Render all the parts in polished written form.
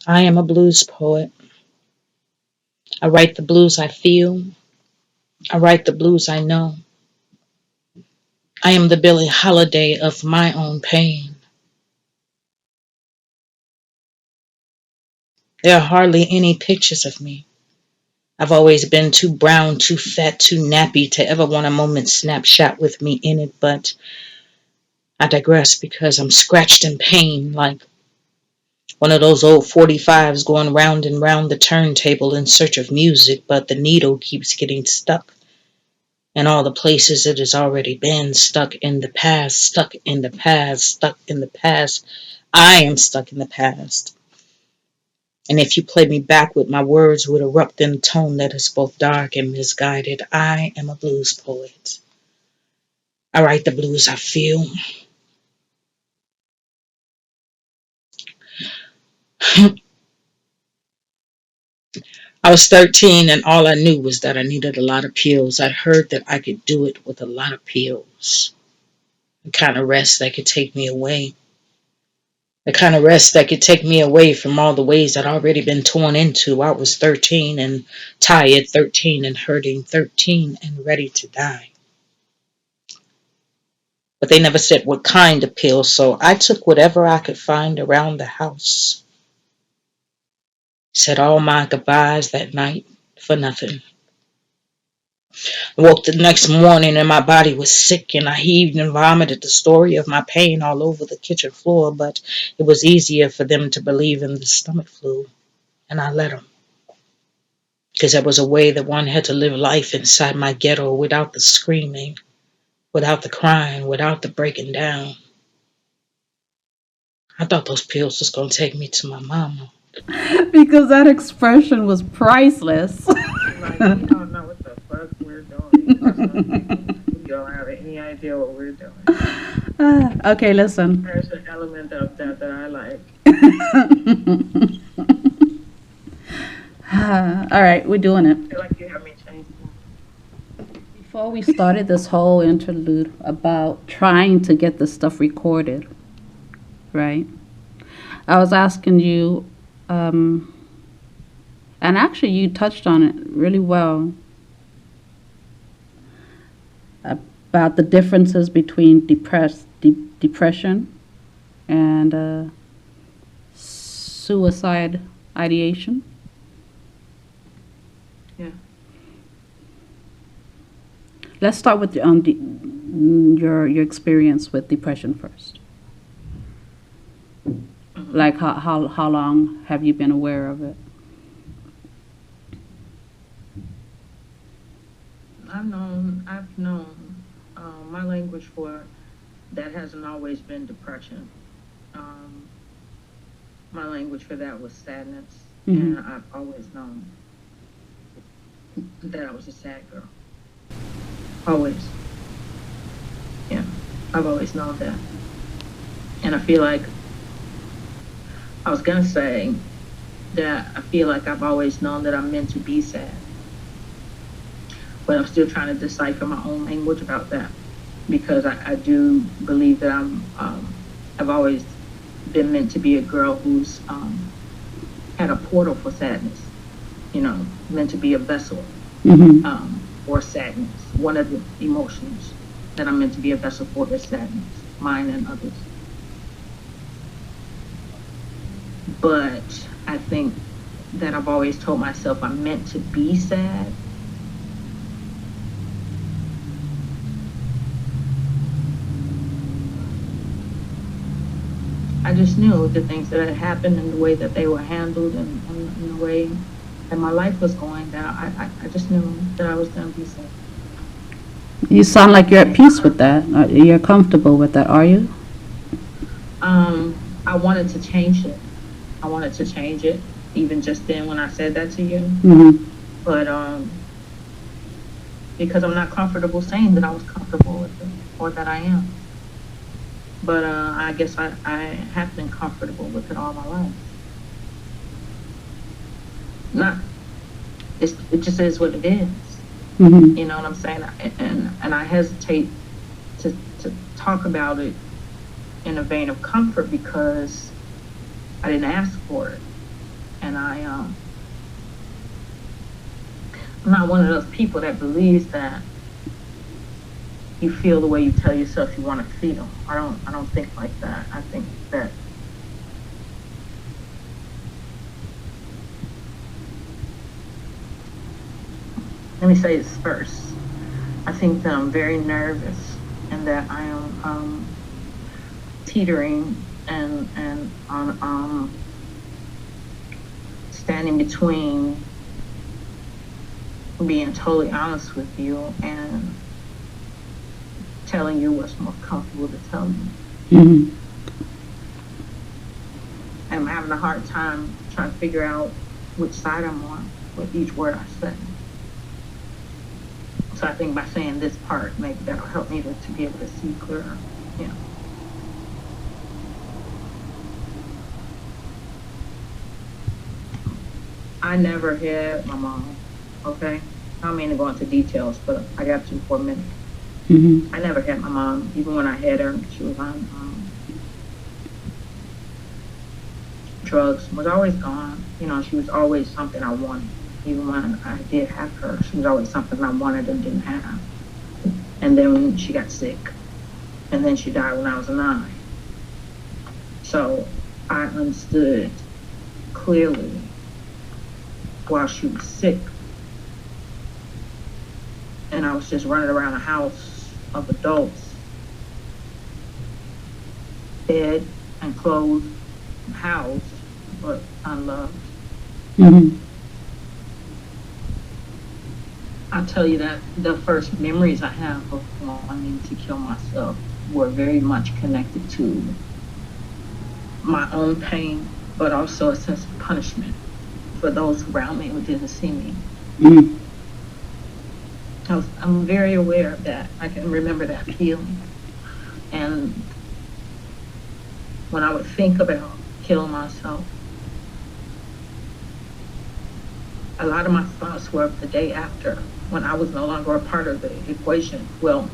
I am a blues poet. I write the blues I feel. I write the blues I know. I am the Billie Holiday of my own pain. There are hardly any pictures of me. I've always been too brown, too fat, too nappy to ever want a moment's snapshot with me in it, but I digress because I'm scratched in pain like one of those old 45s going round and round the turntable in search of music, but the needle keeps getting stuck in all the places it has already been, stuck in the past, stuck in the past, stuck in the past. I am stuck in the past. And if you play me backward, my words would erupt in a tone that is both dark and misguided. I am a blues poet. I write the blues I feel. I was 13 and all I knew was that I needed a lot of pills. I'd heard that I could do it with a lot of pills. The kind of rest that could take me away. The kind of rest that could take me away from all the ways I'd already been torn into. I was 13 and tired, 13 and hurting, 13 and ready to die. But they never said what kind of pills, so I took whatever I could find around the house. Said all my goodbyes that night for nothing. I woke the next morning and my body was sick and I heaved and vomited the story of my pain all over the kitchen floor, but it was easier for them to believe in the stomach flu, and I let them. Because there was a way that one had to live life inside my ghetto without the screaming, without the crying, without the breaking down. I thought those pills was going to take me to my mama. Because that expression was priceless. Like, we don't know what the fuck we're doing. For some reason, we don't have any idea what we're doing. Okay, listen. There's an element of that that I like. All right, we're doing it. I feel like you have me change. Before we started this whole interlude about trying to get this stuff recorded, right? I was asking you, and actually you touched on it really well, about the differences between depression and suicide ideation. Yeah. Let's start with your experience with depression first. Like how long have you been aware of it? I've known my language for that hasn't always been depression. Um, my language for that was sadness, Mm-hmm. and I've always known that I was a sad girl. Always. Yeah. I've always known that. And I feel like I was gonna say that I feel like I've always known that I'm meant to be sad. But I'm still trying to decipher my own language about that because I do believe that I've always been meant to be a girl who's had a portal for sadness, meant to be a vessel Mm-hmm. for sadness. One of the emotions that I'm meant to be a vessel for is sadness, mine and others. But I think that I've always told myself I'm meant to be sad. I just knew the things that had happened and the way that they were handled and the way that my life was going, that I just knew that I was going to be sad. You sound like you're at peace with that. You're comfortable with that, are you? I wanted to change it. I wanted to change it, even just then when I said that to you. Mm-hmm. But because I'm not comfortable saying that I was comfortable with it or that I am. But I guess I have been comfortable with it all my life. Not, it just is what it is. Mm-hmm. You know what I'm saying? And I hesitate to talk about it in a vein of comfort because I didn't ask for it. And I'm not one of those people that believes that you feel the way you tell yourself you want to feel. I don't think like that. I think that let me say this first. I think that I'm very nervous and that I am teetering and on standing between being totally honest with you and telling you what's more comfortable to tell you. Mm-hmm. I'm having a hard time trying to figure out which side I'm on with each word I say. So I think by saying this part, maybe that'll help me to be able to see clearer. Yeah. I never had my mom, okay? I don't mean to go into details, but I got to for a minute. Mm-hmm. I never had my mom. Even when I had her, she was on drugs, was always gone. You know, she was always something I wanted. Even when I did have her, she was always something I wanted and didn't have. And then she got sick. And then she died when I was 9. So I understood clearly while she was sick. And I was just running around a house of adults, fed and clothed and housed, but unloved. Mm-hmm. I'll tell you that the first memories I have of wanting to kill myself were very much connected to my own pain, but also a sense of punishment for those around me who didn't see me. Mm-hmm. I'm very aware of that. I can remember that feeling. And when I would think about killing myself, a lot of my thoughts were of the day after, when I was no longer a part of the equation. Well,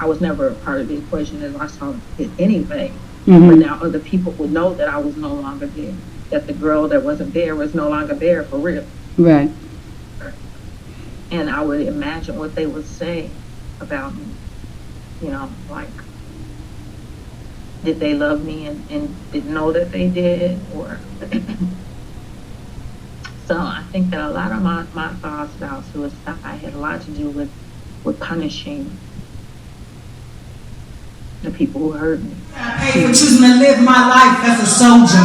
I was never a part of the equation as I saw it anyway. Mm-hmm. But now other people would know that I was no longer there, that the girl that wasn't there was no longer there for real. Right. And I would imagine what they would say about me. You know, like, did they love me and didn't know that they did? Or so I think that a lot of my thoughts about suicide had a lot to do with punishing the people who hurt me. I paid for choosing to live my life as a soldier.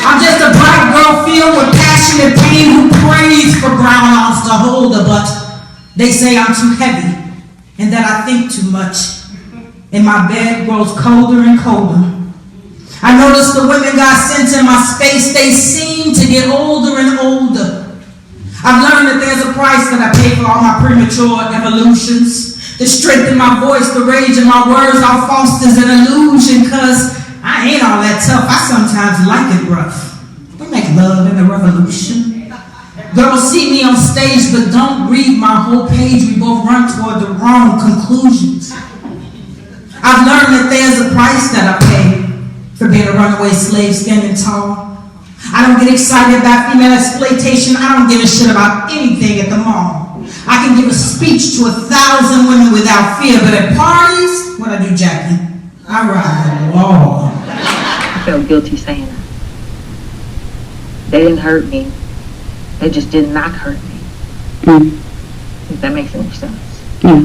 I'm just a bright girl filled with passionate pain who prays for brown arms to hold her, but they say I'm too heavy and that I think too much. And my bed grows colder and colder. I notice the women God sent in my space, they seem to get older and older. I've learned that there's a price that I pay for all my premature evolutions. The strength in my voice, the rage in my words, all fosters an illusion, cause I ain't all that tough. I sometimes like it rough. We make love in the revolution. Girls see me on stage, but don't read my whole page. We both run toward the wrong conclusions. I've learned that there's a price that I pay for being a runaway slave standing tall. I don't get excited about female exploitation. I don't give a shit about anything at the mall. I can give a speech to 1,000 women without fear, but at parties, what I do, Jackie? I ride the wall. I felt guilty saying that. They didn't hurt me. They just did not hurt me. Mm-hmm. If that makes any sense. Yeah.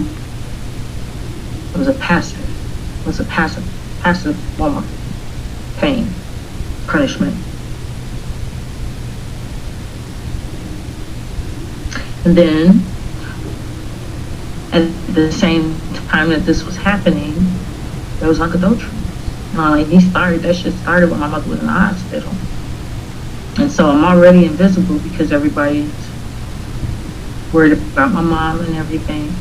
It was a passive form of pain, punishment. And then, at the same time that this was happening, there was like adultery. That shit started when my mother was in the hospital. And so I'm already invisible because everybody's worried about my mom and everything.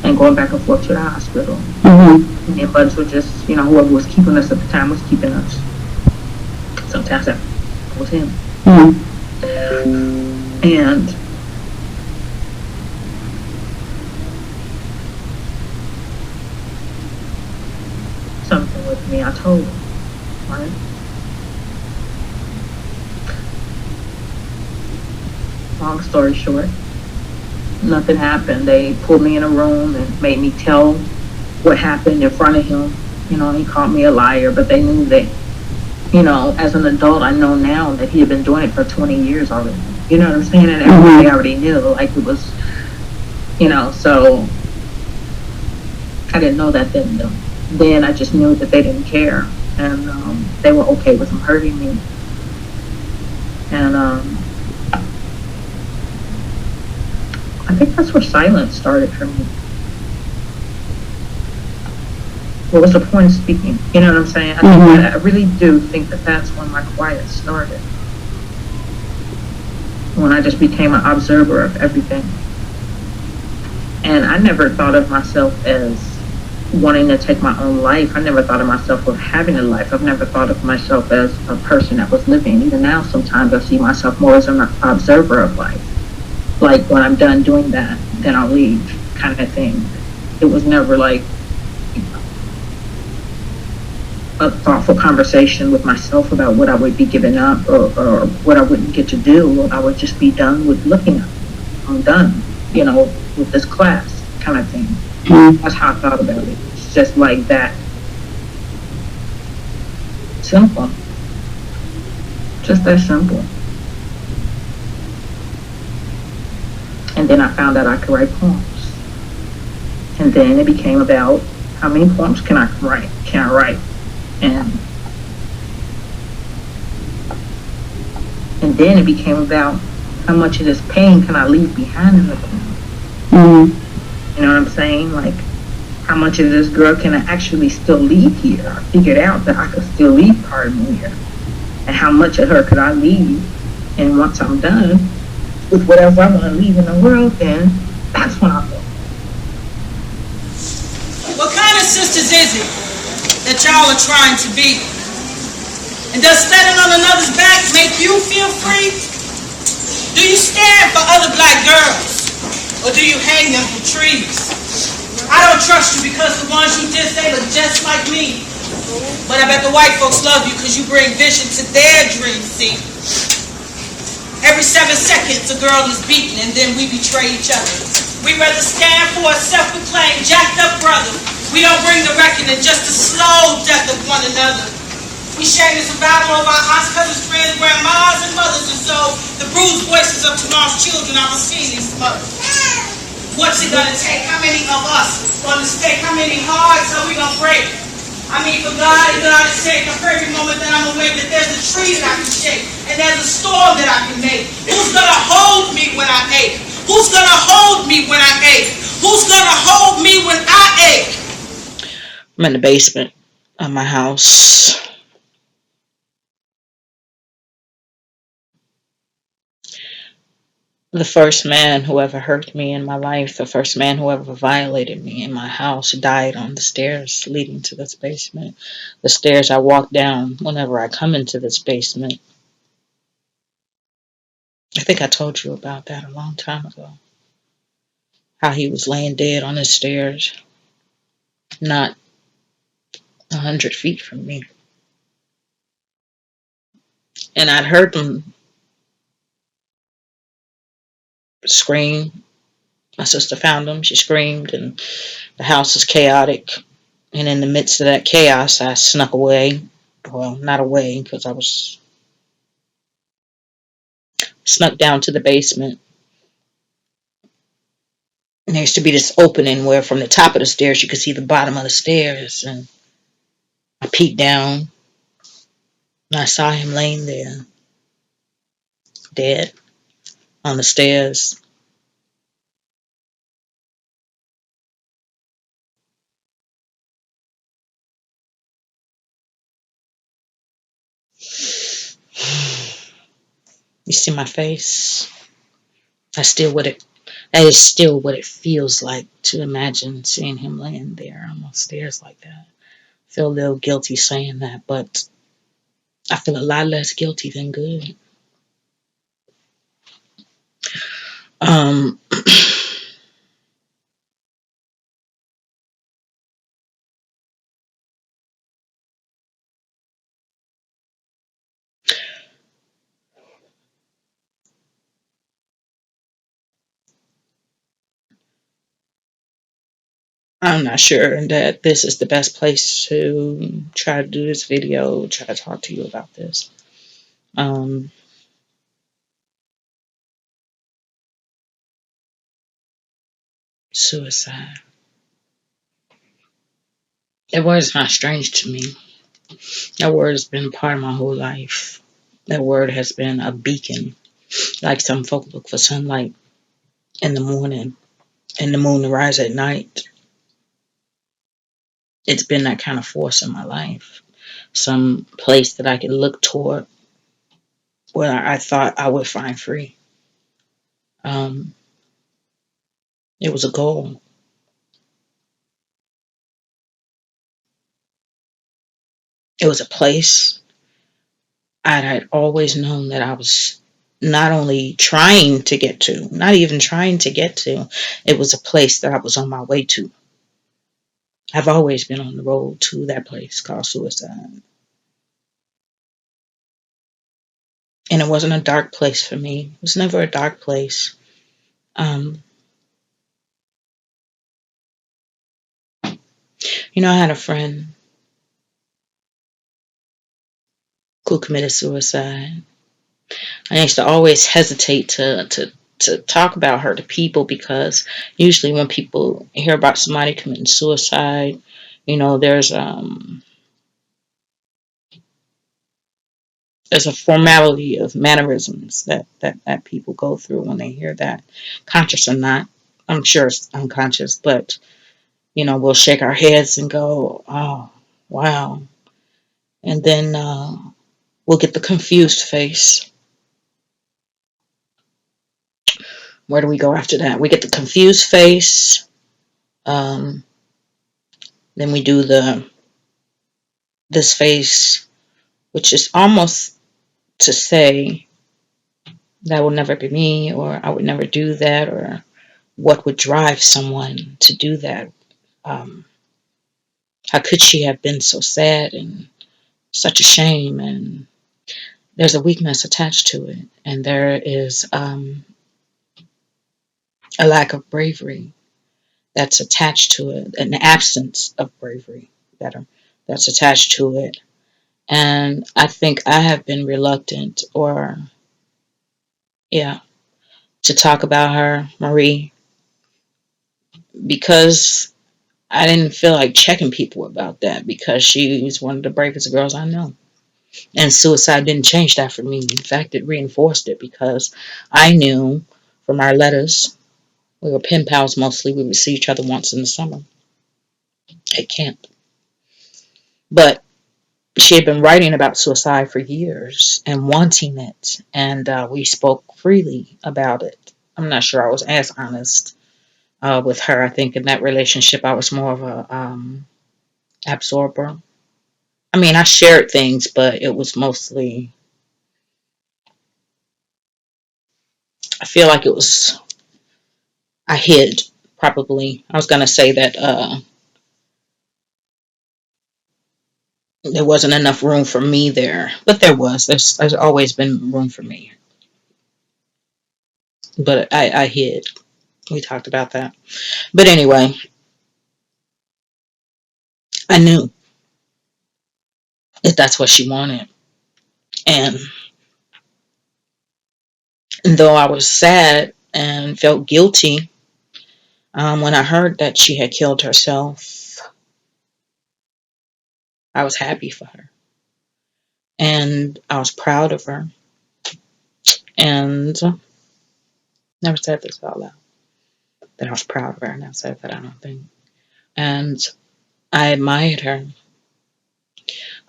And going back and forth to the hospital. Mm-hmm. And the buds were just, whoever was keeping us at the time was keeping us. Sometimes that was him. Mm-hmm. And something with me, I told him, right? long story short, nothing happened. They pulled me in a room and made me tell what happened in front of him. He called me a liar, but they knew that, as an adult, I know now that he had been doing it for 20 years already. You know what I'm saying? And everybody already knew, like it was, so I didn't know that then. Then I just knew that they didn't care, and they were okay with him hurting me. And I think that's where silence started for me. What was the point of speaking? You know what I'm saying? I really do think that that's when my quiet started. When I just became an observer of everything. And I never thought of myself as wanting to take my own life. I never thought of myself as having a life. I've never thought of myself as a person that was living. Even now, sometimes I see myself more as an observer of life. Like, when I'm done doing that, then I'll leave, kind of thing. It was never like a thoughtful conversation with myself about what I would be giving up or what I wouldn't get to do. I would just be done with looking at it. I'm done, with this class, kind of thing. That's how I thought about it. It's just like that. Simple. Just that simple. And then I found out I could write poems. And then it became about how many poems can I write? And then it became about how much of this pain can I leave behind in the poem. You know what I'm saying? Like, how much of this girl can I actually still leave here? I figured out that I could still leave part of me here. And how much of her could I leave? And once I'm done with whatever I want to leave in the world, then that's when I'll go. What kind of sisters is it that y'all are trying to be? And does standing on another's back make you feel free? Do you stand for other black girls? Or do you hang them from trees? I don't trust you because the ones you just say look just like me. But I bet the white folks love you because you bring vision to their dream scene. Every 7 seconds a girl is beaten and then we betray each other. We rather stand for a self-proclaimed jacked up brother. We don't bring the reckoning, just the slow death of one another. We share the survival of our aunts, cousins, friends, grandmas, and mothers, and so the bruised voices of tomorrow's children are seen and smothered. What's it gonna take? How many of us on the stake? How many hearts are we gonna break? I mean, for God and God's sake, I pray every moment that I'm awake that there's a tree that I can shake and there's a storm that I can make. Who's gonna hold me when I ache? Who's gonna hold me when I ache? Who's gonna hold me when I ache? I'm in the basement of my house. The first man who ever hurt me in my life, the first man who ever violated me in my house, died on the stairs leading to this basement. The stairs I walk down whenever I come into this basement. I think I told you about that a long time ago. How he was laying dead on the stairs, not 100 feet from me. And I'd heard them scream. My sister found him. She screamed, and the house was chaotic. And in the midst of that chaos, I snuck away. Well, not away, because I was snuck down to the basement. And there used to be this opening where from the top of the stairs, you could see the bottom of the stairs. And I peeked down, and I saw him laying there, dead, on the stairs. You see my face? That is still what it feels like to imagine seeing him laying there on the stairs like that. I feel a little guilty saying that, but I feel a lot less guilty than good. Um, I'm not sure that this is the best place to try to do this video, try to talk to you about this. Suicide. That word is not strange to me. That word has been a part of my whole life. That word has been a beacon. Like some folk look for sunlight in the morning and the moon to rise at night. It's been that kind of force in my life. Some place that I could look toward where I thought I would find free. Um, it was a goal. It was a place I had always known that I was not only trying to get to, not even trying to get to, it was a place that I was on my way to. I've always been on the road to that place called suicide. And it wasn't a dark place for me. It was never a dark place. Um, I had a friend who committed suicide. I used to always hesitate to talk about her to people because usually when people hear about somebody committing suicide, there's a formality of mannerisms that people go through when they hear that, conscious or not. I'm sure it's unconscious, but we'll shake our heads and go, "Oh, wow," and then we'll get the confused face. Where do we go after that? We get the confused face. Um, then we do this face, which is almost to say that will never be me, or I would never do that, or what would drive someone to do that. Um, how could she have been so sad and such a shame? And there's a weakness attached to it, and there is a lack of bravery that's attached to it, an absence of bravery, better, that's attached to it. And I think I have been reluctant, or yeah, to talk about her, Marie, because I didn't feel like checking people about that because she was one of the bravest girls I know. And suicide didn't change that for me. In fact, it reinforced it because I knew from our letters, we were pen pals mostly, we would see each other once in the summer at camp. But she had been writing about suicide for years and wanting it. And we spoke freely about it. I'm not sure I was as honest with her. I think in that relationship, I was more of a absorber. I mean, I shared things, but it was mostly, I feel like it was, I hid probably. I was going to say that there wasn't enough room for me there, but there was. There's always been room for me. But I hid. We talked about that. But anyway, I knew that that's what she wanted. And though I was sad and felt guilty when I heard that she had killed herself, I was happy for her. And I was proud of her. And never said this out loud, that I was proud of her. I never said that, I don't think. And I admired her.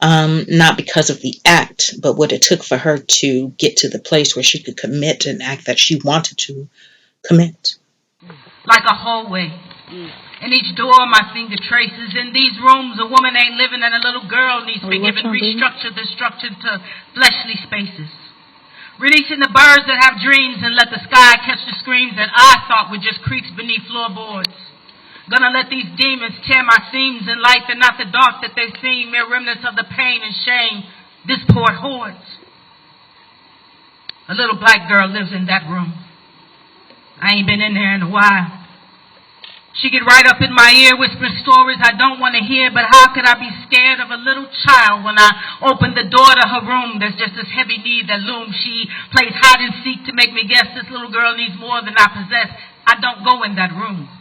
Not because of the act, but what it took for her to get to the place where she could commit an act that she wanted to commit. Like a hallway. In each door, my finger traces. In these rooms, a woman ain't living and a little girl needs forgiven. Restructure the structure to fleshly spaces. Releasing the birds that have dreams and let the sky catch the screams that I thought were just creaks beneath floorboards. Gonna let these demons tear my seams in life and not the dark that they seem, mere remnants of the pain and shame this port hoards. A little black girl lives in that room. I ain't been in there in a while. She get right up in my ear, whispering stories I don't want to hear, but how could I be scared of a little child when I open the door to her room? There's just this heavy need that looms. She plays hide and seek to make me guess this little girl needs more than I possess. I don't go in that room.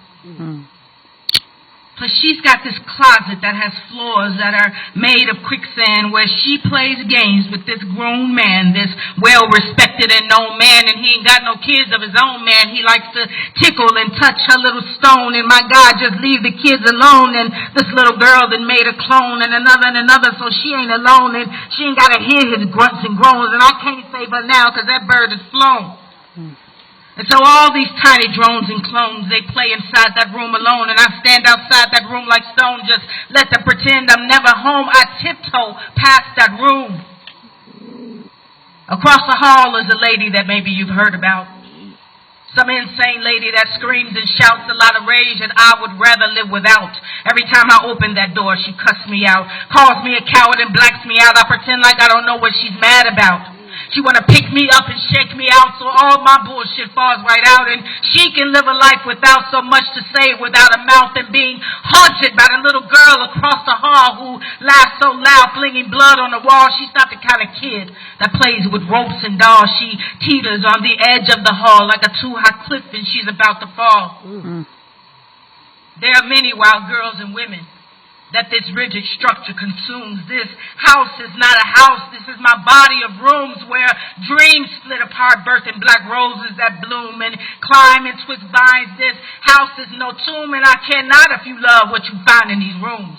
Plus, she's got this closet that has floors that are made of quicksand where she plays games with this grown man, this well-respected and known man, and he ain't got no kids of his own, man. He likes to tickle and touch her little stone, and my God, just leave the kids alone. And this little girl that made a clone and another, so she ain't alone, and she ain't got to hear his grunts and groans, and I can't save her now because that bird is flown. And so all these tiny drones and clones, they play inside that room alone, and I stand outside that room like stone, just let them pretend I'm never home. I tiptoe past that room. Across the hall is a lady that maybe you've heard about. Some insane lady that screams and shouts a lot of rage that I would rather live without. Every time I open that door, she cuts me out, calls me a coward and blacks me out. I pretend like I don't know what she's mad about. She want to pick me up and shake me out so all my bullshit falls right out, and she can live a life without so much to say, without a mouth, and being haunted by the little girl across the hall who laughs so loud, flinging blood on the wall. She's not the kind of kid that plays with ropes and dolls. She teeters on the edge of the hall like a too-high cliff, and she's about to fall. There are many wild girls and women that this rigid structure consumes. This house is not a house. This is my body of rooms where dreams split apart, birthing black roses that bloom and climb and twist vines. This house is no tomb, and I cannot if you love what you find in these rooms.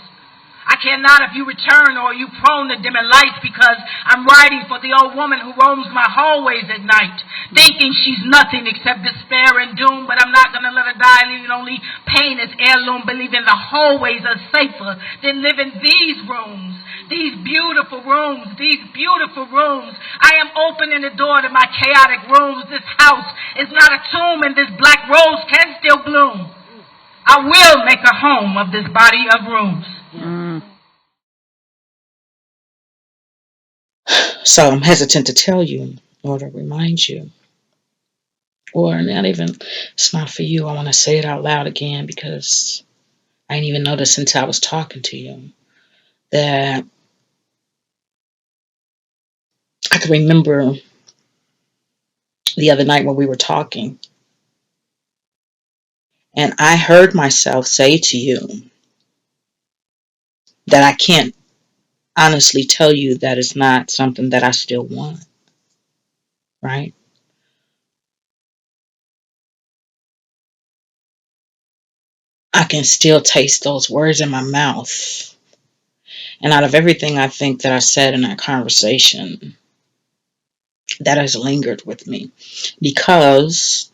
I cannot if you return or you prone to dimming lights, because I'm writing for the old woman who roams my hallways at night, thinking she's nothing except despair and doom. But I'm not going to let her die, leaving only pain as heirloom, believing the hallways are safer than living these rooms. These beautiful rooms, these beautiful rooms. I am opening the door to my chaotic rooms. This house is not a tomb, and this black rose can still bloom. I will make a home of this body of rooms. So I'm hesitant to tell you or to remind you, or not even, it's not for you. I want to say it out loud again because I didn't even notice until I was talking to you that I can remember the other night when we were talking, and I heard myself say to you that I can't honestly tell you that it's not something that I still want, right? I can still taste those words in my mouth. And out of everything I think that I said in that conversation, that has lingered with me. Because,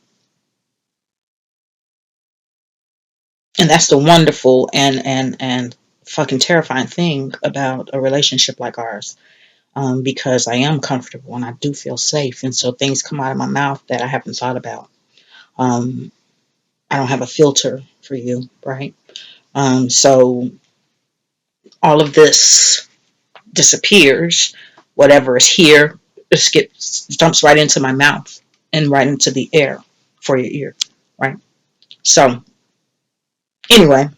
and that's the wonderful and fucking terrifying thing about a relationship like ours. Because I am comfortable and I do feel safe. And so things come out of my mouth that I haven't thought about. I don't have a filter for you, right? So all of this disappears. Whatever is here jumps right into my mouth and right into the air for your ear, right? So anyway,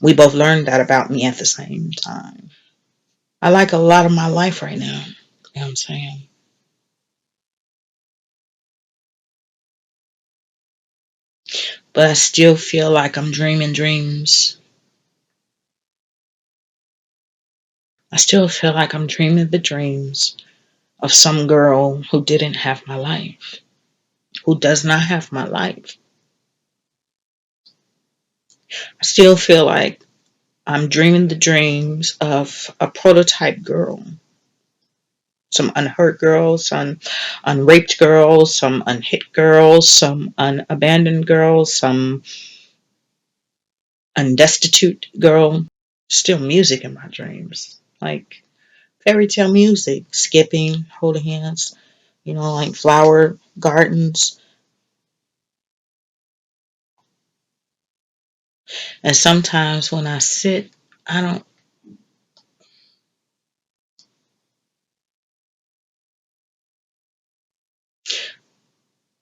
we both learned that about me at the same time. I like a lot of my life right now. You know what I'm saying? But I still feel like I'm dreaming dreams. I still feel like I'm dreaming the dreams of some girl who didn't have my life, who does not have my life. I still feel like I'm dreaming the dreams of a prototype girl. Some unhurt girls, some unraped girls, some unhit girls, some unabandoned girls, some undestitute girl. Still music in my dreams. Like fairy tale music, skipping, holding hands, like flower gardens. And sometimes when I sit, I don't.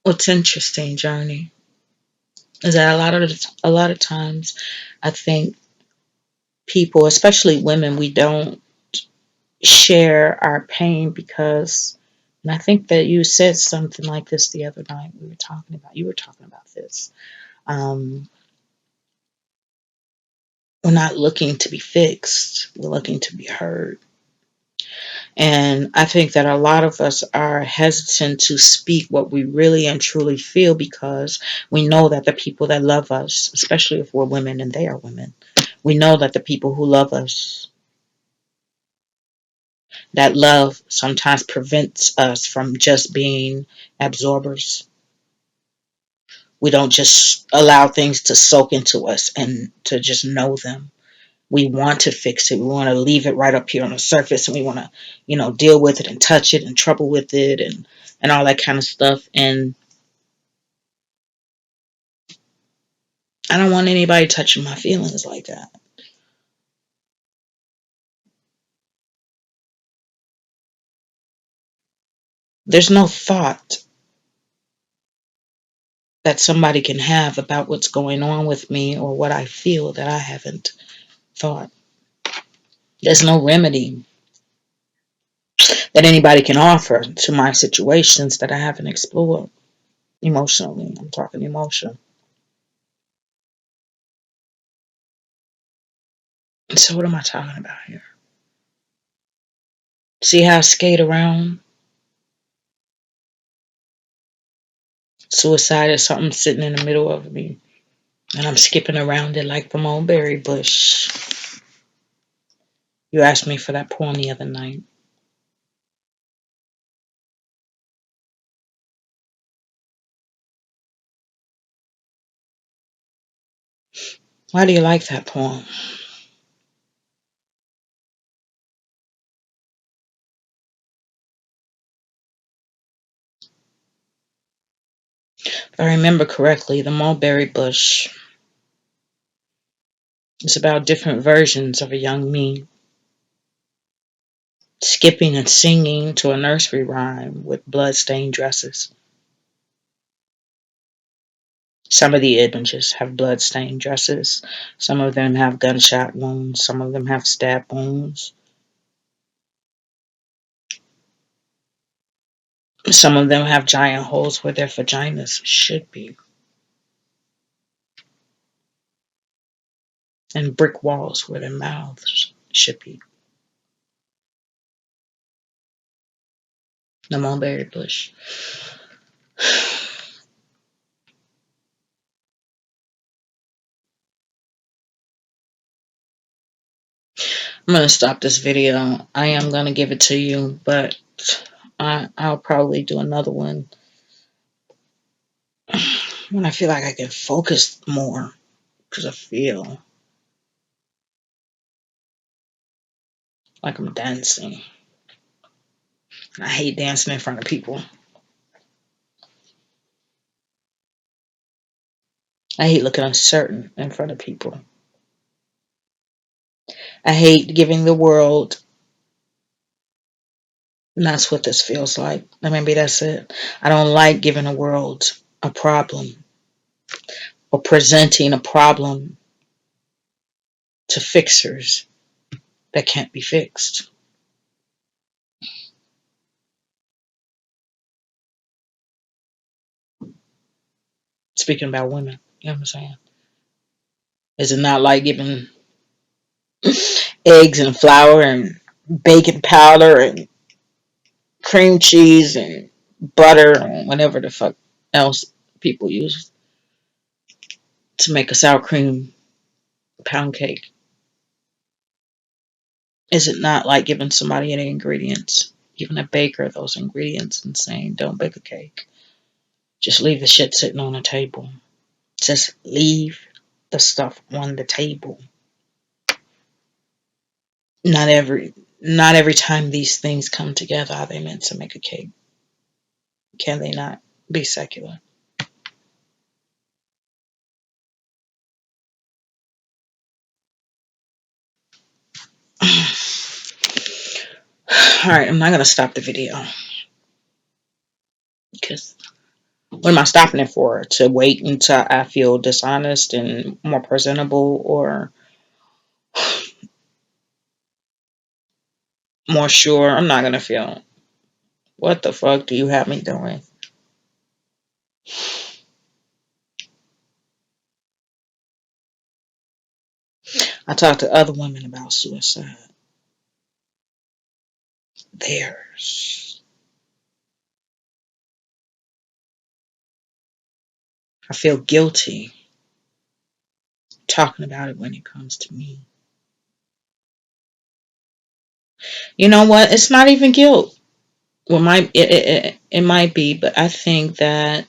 What's interesting, Journey? is that a lot of times I think people, especially women, we don't share our pain because, and I think that you said something like this the other night. You were talking about this. Um, we're not looking to be fixed. We're looking to be heard. And I think that a lot of us are hesitant to speak what we really and truly feel because we know that the people that love us, especially if we're women and they are women, we know that the people who love us, that love sometimes prevents us from just being absorbers. We don't just allow things to soak into us and to just know them. We want to fix it. We want to leave it right up here on the surface, and we want to, deal with it and touch it and trouble with it and all that kind of stuff. And I don't want anybody touching my feelings like that. There's no thought that somebody can have about what's going on with me or what I feel that I haven't thought. There's no remedy that anybody can offer to my situations that I haven't explored emotionally. I'm talking emotion. So what am I talking about here? See how I skate around? Suicide is something sitting in the middle of me, and I'm skipping around it like the mulberry bush. You asked me for that poem the other night. Why do you like that poem? If I remember correctly, the mulberry bush is about different versions of a young me, skipping and singing to a nursery rhyme with blood-stained dresses. Some of the images have blood-stained dresses. Some of them have gunshot wounds. Some of them have stab wounds. Some of them have giant holes where their vaginas should be, and brick walls where their mouths should be. The mulberry bush. I'm going to stop this video. I am going to give it to you, but I'll probably do another one when I feel like I can focus more because I feel like I'm dancing. I hate dancing in front of people. I hate looking uncertain in front of people. I hate giving the world, and that's what this feels like. Maybe that's it. I don't like giving the world a problem or presenting a problem to fixers that can't be fixed. Speaking about women, you know what I'm saying? Is it not like giving eggs and flour and baking powder and cream cheese and butter and whatever the fuck else people use to make a sour cream pound cake? Is it not like giving somebody any ingredients, giving a baker those ingredients and saying, don't bake a cake? Just leave the shit sitting on the table. Just leave the stuff on the table. Not every not every time these things come together are they meant to make a cake. Can they not be secular? All right, I'm not gonna stop the video because What am I stopping it for? To wait until I feel dishonest and more presentable or more sure? I'm not going to feel. What the fuck do you have me doing? I talked to other women about suicide. Theirs. I feel guilty talking about it when it comes to me. You know what? It's not even guilt. Well, it might be, but I think that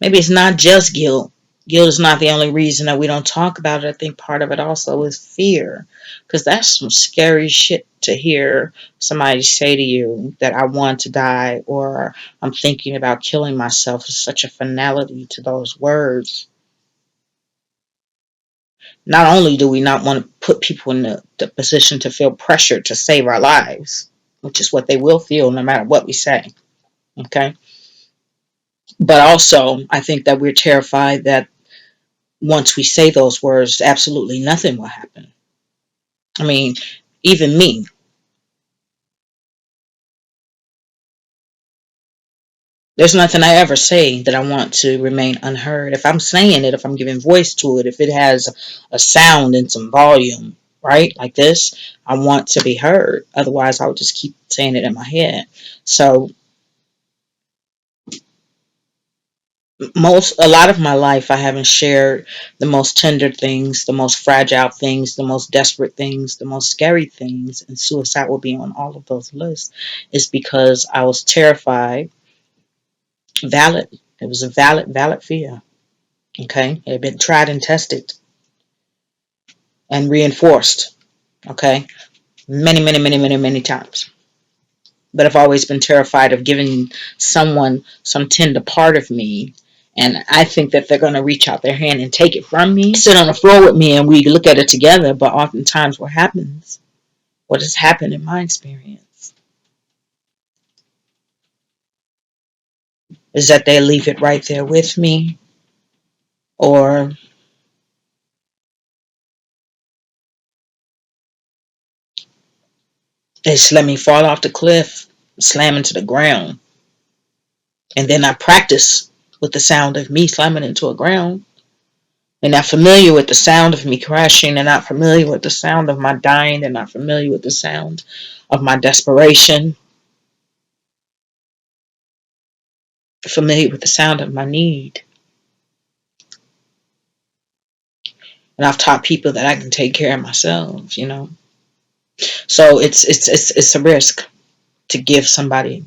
maybe it's not just guilt. Guilt is not the only reason that we don't talk about it. I think part of it also is fear, because that's some scary shit to hear somebody say to you that I want to die or I'm thinking about killing myself. It's such a finality to those words. Not only do we not want to put people in the position to feel pressure to save our lives, which is what they will feel no matter what we say, okay? But also, I think that we're terrified that once we say those words, absolutely nothing will happen. I mean, even me, there's nothing I ever say that I want to remain unheard. If I'm saying it, if I'm giving voice to it, if it has a sound and some volume, right, like this, I want to be heard. Otherwise, I would just keep saying it in my head. So a lot of my life I haven't shared the most tender things, the most fragile things, the most desperate things, the most scary things, and suicide will be on all of those lists, is because I was terrified. Valid. It was a valid fear. Okay. It had been tried and tested and reinforced. Okay. Many times. But I've always been terrified of giving someone some tender part of me. And I think that they're going to reach out their hand and take it from me, sit on the floor with me, and we look at it together. But oftentimes, what has happened in my experience, is that they leave it right there with me, or they just let me fall off the cliff, slam into the ground. And then I practice with the sound of me slamming into a ground. They're not familiar with the sound of me crashing. They're not familiar with the sound of my dying. They're not familiar with the sound of my desperation. They're familiar with the sound of my need. And I've taught people that I can take care of myself, you know. So it's a risk to give somebody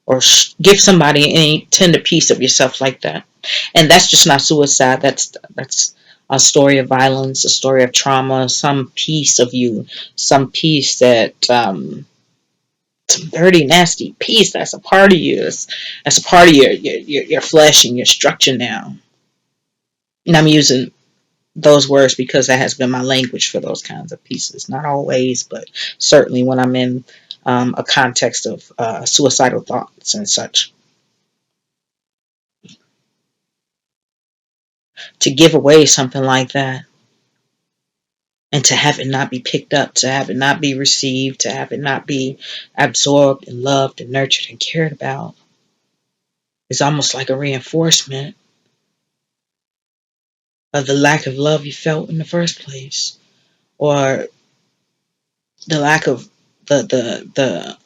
or give somebody any tender piece of yourself like that. And that's just not suicide. That's a story of violence, a story of trauma, some piece of you, some piece that some dirty, nasty piece that's a part of you. That's a part of your flesh and your structure now. And I'm using those words because that has been my language for those kinds of pieces. Not always, but certainly when I'm in a context of suicidal thoughts and such. To give away something like that and to have it not be picked up, to have it not be received, to have it not be absorbed and loved and nurtured and cared about is almost like a reinforcement of the lack of love you felt in the first place, or the lack of the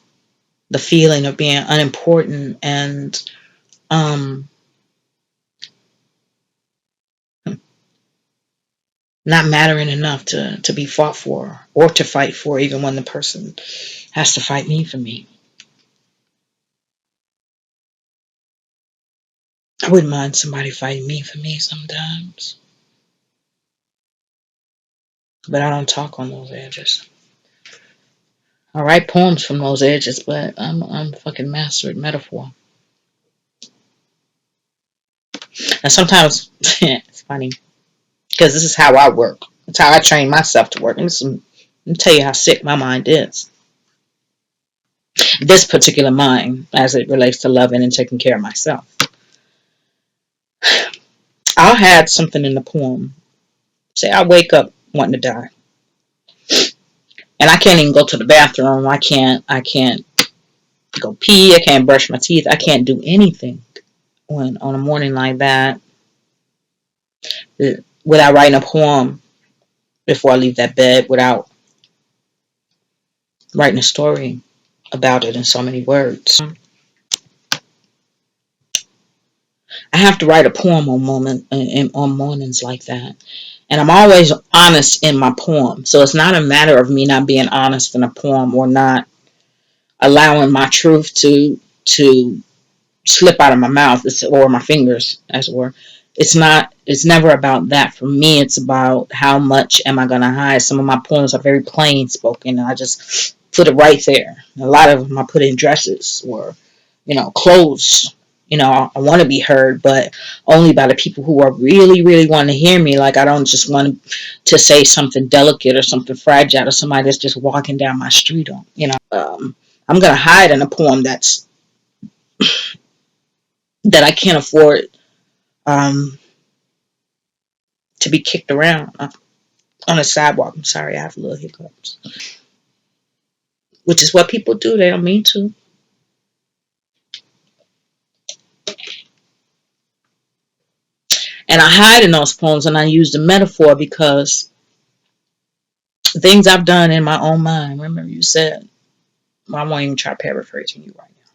feeling of being unimportant and um not mattering enough to be fought for or to fight for, even when the person has to fight me for me. I wouldn't mind somebody fighting me for me sometimes, but I don't talk on those edges. I write poems from those edges, but I'm fucking master at metaphor. And sometimes it's funny because this is how I work. It's how I train myself to work. Let me tell you how sick my mind is. this particular mind as it relates to loving and taking care of myself. I'll have something in the poem. Say I wake up wanting to die. And I can't even go to the bathroom. I can't go pee. I can't brush my teeth. I can't do anything when on a morning like that without writing a poem before I leave that bed, without writing a story about it in so many words. I have to write a poem on mornings like that. And I'm always honest in my poem. So it's not a matter of me not being honest in a poem or not allowing my truth to slip out of my mouth or my fingers, as it were. It's never about that for me. It's about how much am I going to hide. Some of my poems are very plain spoken, and I just put it right there. A lot of them I put in dresses or, clothes. I want to be heard, but only by the people who are really, really wanting to hear me. Like, I don't just want to say something delicate or something fragile to somebody that's just walking down my street. I'm going to hide in a poem that I can't afford um, to be kicked around on a sidewalk. I'm sorry, I have little hiccups. Which is what people do. They don't mean to. And I hide in those poems and I use the metaphor because things I've done in my own mind. Remember you said, well, I won't even try paraphrasing you right now.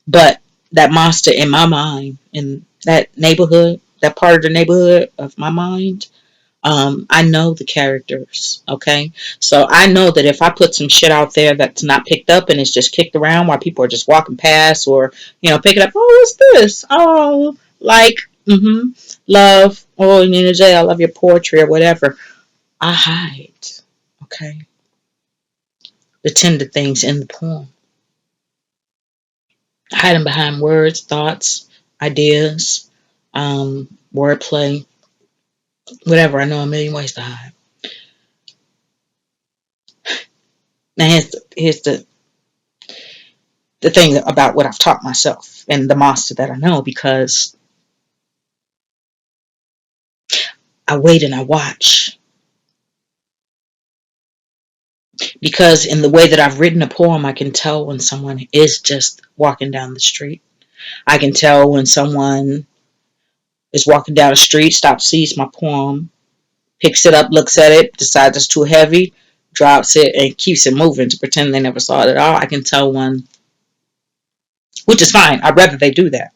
But that monster in my mind, in that neighborhood, that part of the neighborhood of my mind, I know the characters, okay? So I know that if I put some shit out there that's not picked up and it's just kicked around while people are just walking past or, pick it up, oh, what's this? Oh, like, love, oh, Jay, I love your poetry or whatever. I hide, okay? The tender things in the poem. I hide them behind words, thoughts, ideas, wordplay, whatever. I know a million ways to hide. Now here's the thing about what I've taught myself and the monster that I know, because I wait and I watch. Because in the way that I've written a poem, I can tell when someone is just walking down the street. I can tell when someone is walking down the street, stops, sees my poem, picks it up, looks at it, decides it's too heavy, drops it, and keeps it moving to pretend they never saw it at all. I can tell one, which is fine. I'd rather they do that.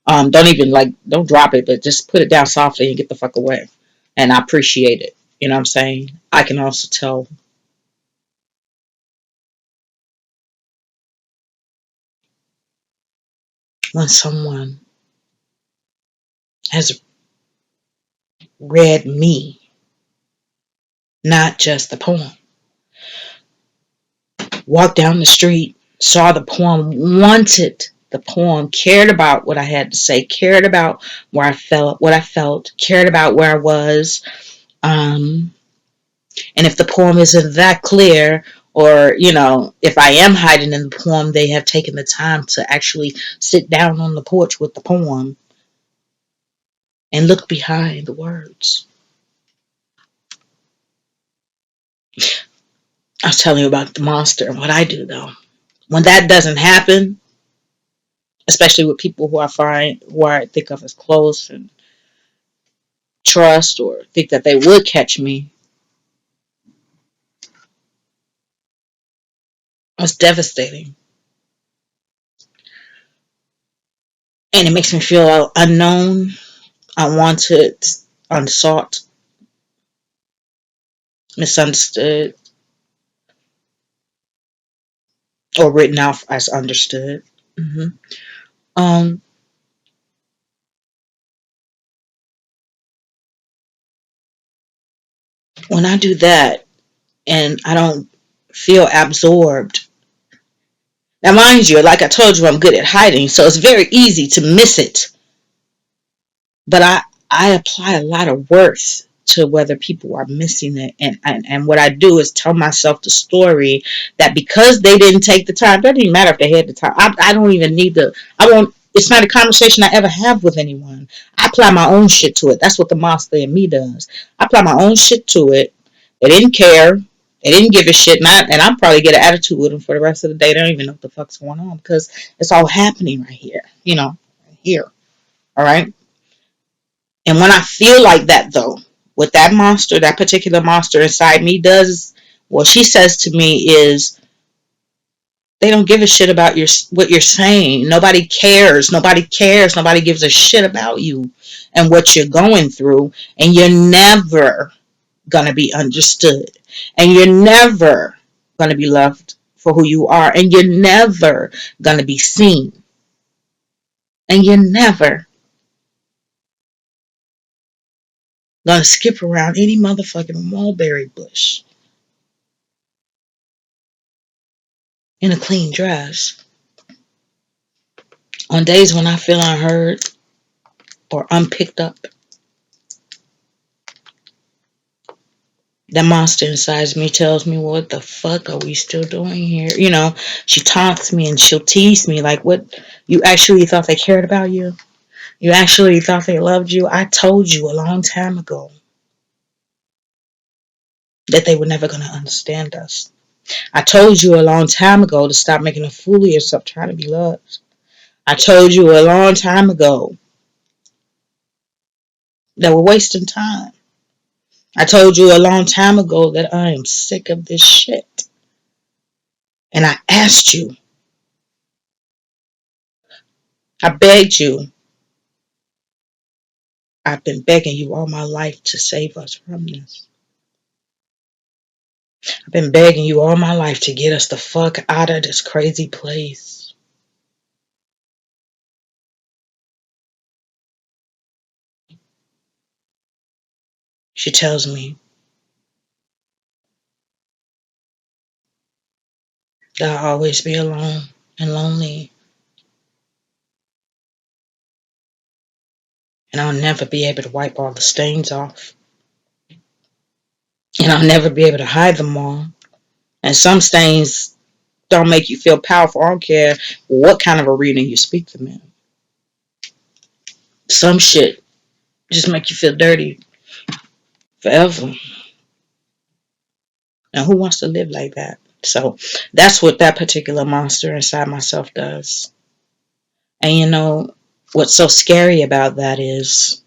Don't drop it, but just put it down softly and get the fuck away. And I appreciate it. You know what I'm saying? I can also tell when someone has read me, not just the poem. Walked down the street, saw the poem, wanted the poem, cared about what I had to say, cared about what I felt, cared about where I was. And if the poem isn't that clear, or, if I am hiding in the poem, they have taken the time to actually sit down on the porch with the poem and look behind the words. I was telling you about the monster and what I do, though. When that doesn't happen, especially with people who I think of as close and trust or think that they would catch me, it's devastating. And it makes me feel unknown, unwanted, unsought, misunderstood, or written out as understood. Mm-hmm. Um, when I do that and I don't feel absorbed, now mind you, like I told you, I'm good at hiding, so it's very easy to miss it. But I apply a lot of worth to whether people are missing it. And what I do is tell myself the story that because they didn't take the time, it doesn't even matter if they had the time. I don't even need to, I won't, it's not a conversation I ever have with anyone. I apply my own shit to it. That's what the monster in me does. I apply my own shit to it. They didn't care. They didn't give a shit. And I'll probably get an attitude with them for the rest of the day. They don't even know what the fuck's going on because it's all happening right here, here. All right. And when I feel like that, though, what that monster, that particular monster inside me does, what she says to me is, they don't give a shit about what you're saying. Nobody cares. Nobody cares. Nobody gives a shit about you and what you're going through. And you're never going to be understood. And you're never going to be loved for who you are. And you're never going to be seen. And you're never going to skip around any motherfucking mulberry bush in a clean dress. On days when I feel unheard or unpicked up, that monster inside me tells me, what the fuck are we still doing here? She taunts me and she'll tease me like, what, you actually thought they cared about you? You actually thought they loved you? I told you a long time ago that they were never going to understand us. I told you a long time ago to stop making a fool of yourself trying to be loved. I told you a long time ago that we're wasting time. I told you a long time ago that I am sick of this shit. And I asked you, I begged you, I've been begging you all my life to save us from this. I've been begging you all my life to get us the fuck out of this crazy place. She tells me that I'll always be alone and lonely. And I'll never be able to wipe all the stains off. And I'll never be able to hide them all. And some stains don't make you feel powerful. I don't care what kind of arena you speak them in. Some shit just make you feel dirty forever. And who wants to live like that? So that's what that particular monster inside myself does. And what's so scary about that is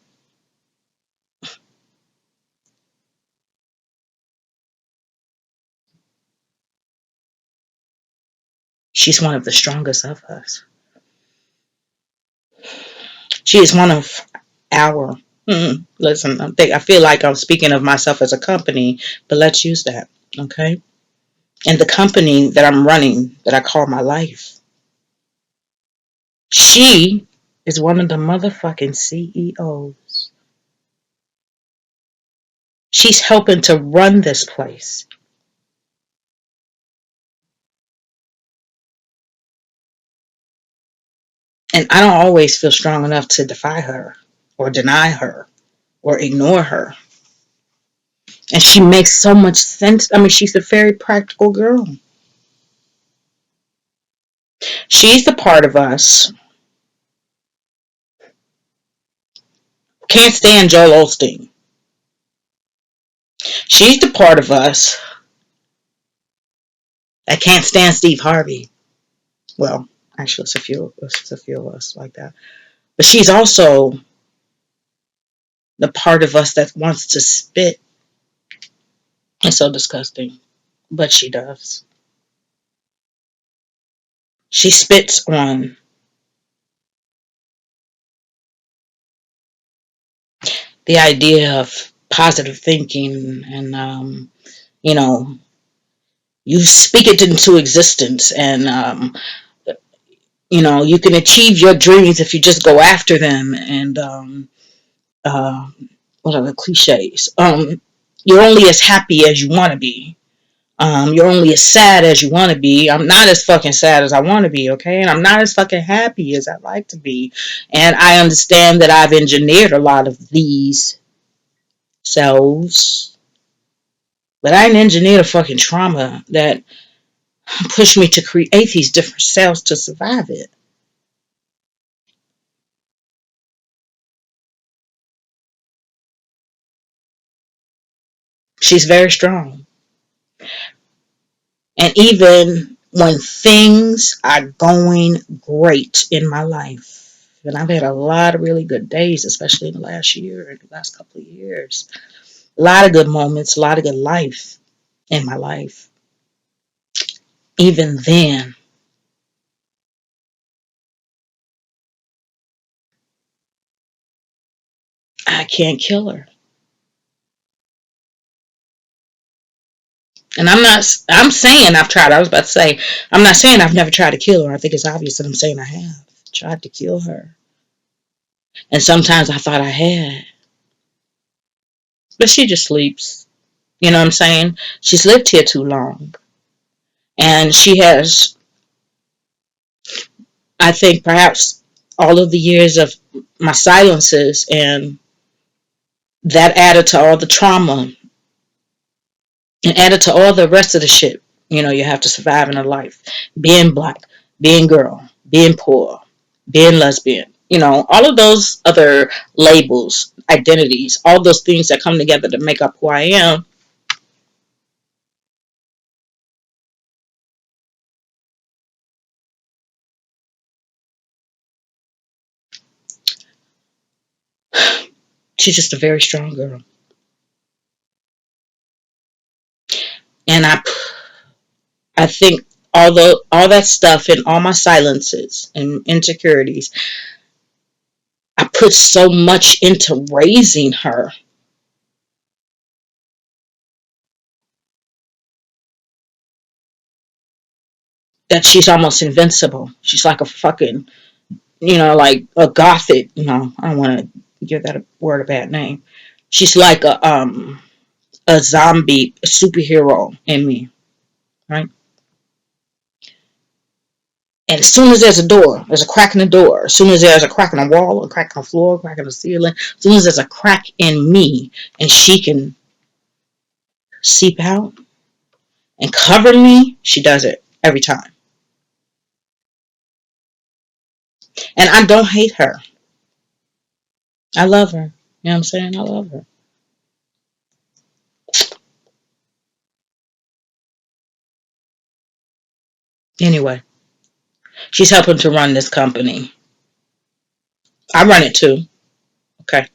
she's one of the strongest of us. She is one of our, listen, I feel like I'm speaking of myself as a company, but let's use that, okay? And the company that I'm running, that I call my life, she is one of the motherfucking CEOs. She's helping to run this place. And I don't always feel strong enough to defy her or deny her or ignore her. And she makes so much sense. I mean, she's a very practical girl. She's the part of us who can't stand Joel Osteen. She's the part of us that can't stand Steve Harvey. Well, actually, it's a few of us like that. But she's also the part of us that wants to spit. It's so disgusting, but she does. She spits on the idea of positive thinking and, you speak it into existence and, you can achieve your dreams if you just go after them and, uh, what are the cliches? You're only as happy as you want to be. You're only as sad as you want to be. I'm not as fucking sad as I want to be, okay? And I'm not as fucking happy as I'd like to be. And I understand that I've engineered a lot of these selves. But I didn't engineer the fucking trauma that pushed me to create these different cells to survive it. She's very strong. And even when things are going great in my life, and I've had a lot of really good days, especially in the last year and the last couple of years, a lot of good moments, a lot of good life in my life. Even then, I can't kill her. And I'm saying I've tried. I was about to say, I'm not saying I've never tried to kill her. I think it's obvious that I'm saying I have tried to kill her. And sometimes I thought I had. But she just sleeps. You know what I'm saying? She's lived here too long. And she has, I think, perhaps all of the years of my silences and that added to all the trauma and added to all the rest of the shit, you have to survive in a life. Being black, being girl, being poor, being lesbian, all of those other labels, identities, all those things that come together to make up who I am. She's just a very strong girl. And I think although all that stuff and all my silences and insecurities, I put so much into raising her that she's almost invincible. She's like a fucking, like a gothic, I don't want to give that word a bad name. She's like a zombie superhero in me, right? And as soon as there's a crack in the door, as soon as there's a crack in the wall, a crack in the floor, a crack in the ceiling, as soon as there's a crack in me and she can seep out and cover me, she does it every time. And I don't hate her. I love her. You know what I'm saying? I love her. Anyway, she's helping to run this company. I run it too. Okay.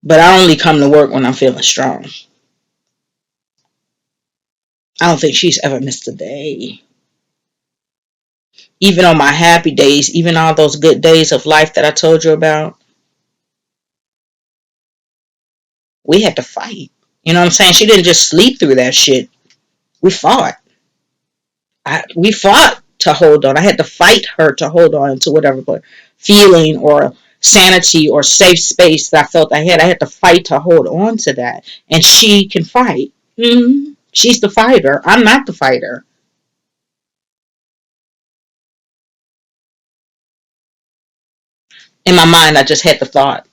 But I only come to work when I'm feeling strong. I don't think she's ever missed a day. Even on my happy days, even all those good days of life that I told you about, we had to fight. You know what I'm saying? She didn't just sleep through that shit. We fought. We fought to hold on. I had to fight her to hold on to whatever feeling or sanity or safe space that I felt I had. I had to fight to hold on to that. And she can fight. Mm-hmm. She's the fighter. I'm not the fighter. In my mind, I just had the thought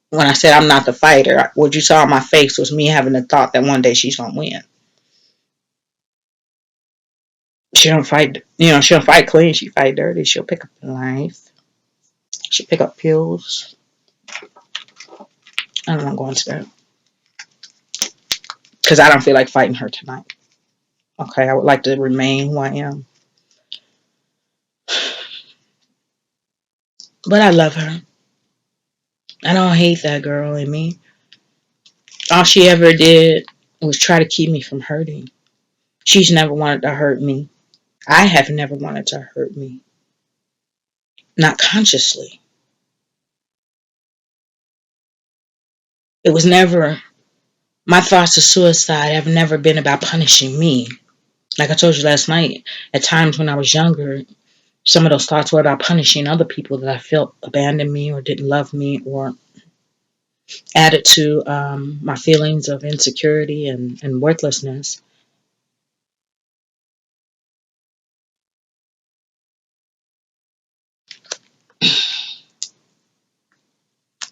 when I said I'm not the fighter. What you saw on my face was me having the thought that one day she's gonna win. She don't fight. She don't fight clean. She fight dirty. She'll pick up the knife. She'll pick up pills. I don't want to go into that because I don't feel like fighting her tonight. Okay, I would like to remain who I am, but I love her. I don't hate that girl in me. All she ever did was try to keep me from hurting. She's never wanted to hurt me. I have never wanted to hurt me. Not consciously. It was never, my thoughts of suicide have never been about punishing me. Like I told you last night, at times when I was younger, some of those thoughts were about punishing other people that I felt abandoned me or didn't love me or added to my feelings of insecurity and worthlessness.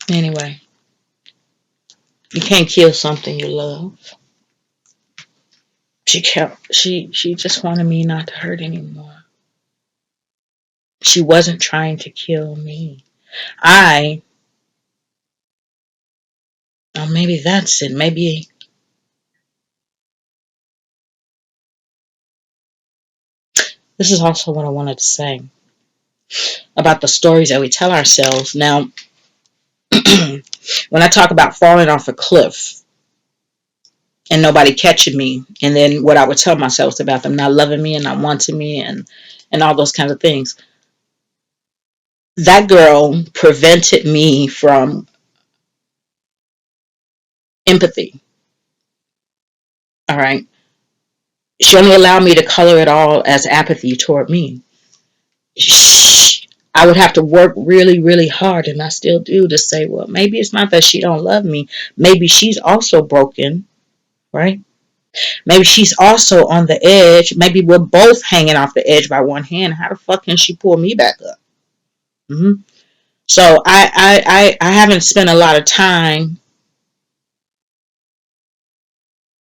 Anyway, You can't kill something you love. She just wanted me not to hurt anymore. She wasn't trying to kill me. I, oh, maybe that's it. Maybe this is also what I wanted to say about the stories that we tell ourselves. Now, when I talk about falling off a cliff and nobody catching me, and then what I would tell myself about them not loving me and not wanting me and all those kinds of things, that girl prevented me from empathy. All right. She only allowed me to color it all as apathy toward me. I would have to work really, really hard, and I still do, to say, well, maybe it's not that she don't love me. Maybe she's also broken, right? Maybe she's also on the edge. Maybe we're both hanging off the edge by one hand. How the fuck can she pull me back up? Mm-hmm. So I haven't spent a lot of time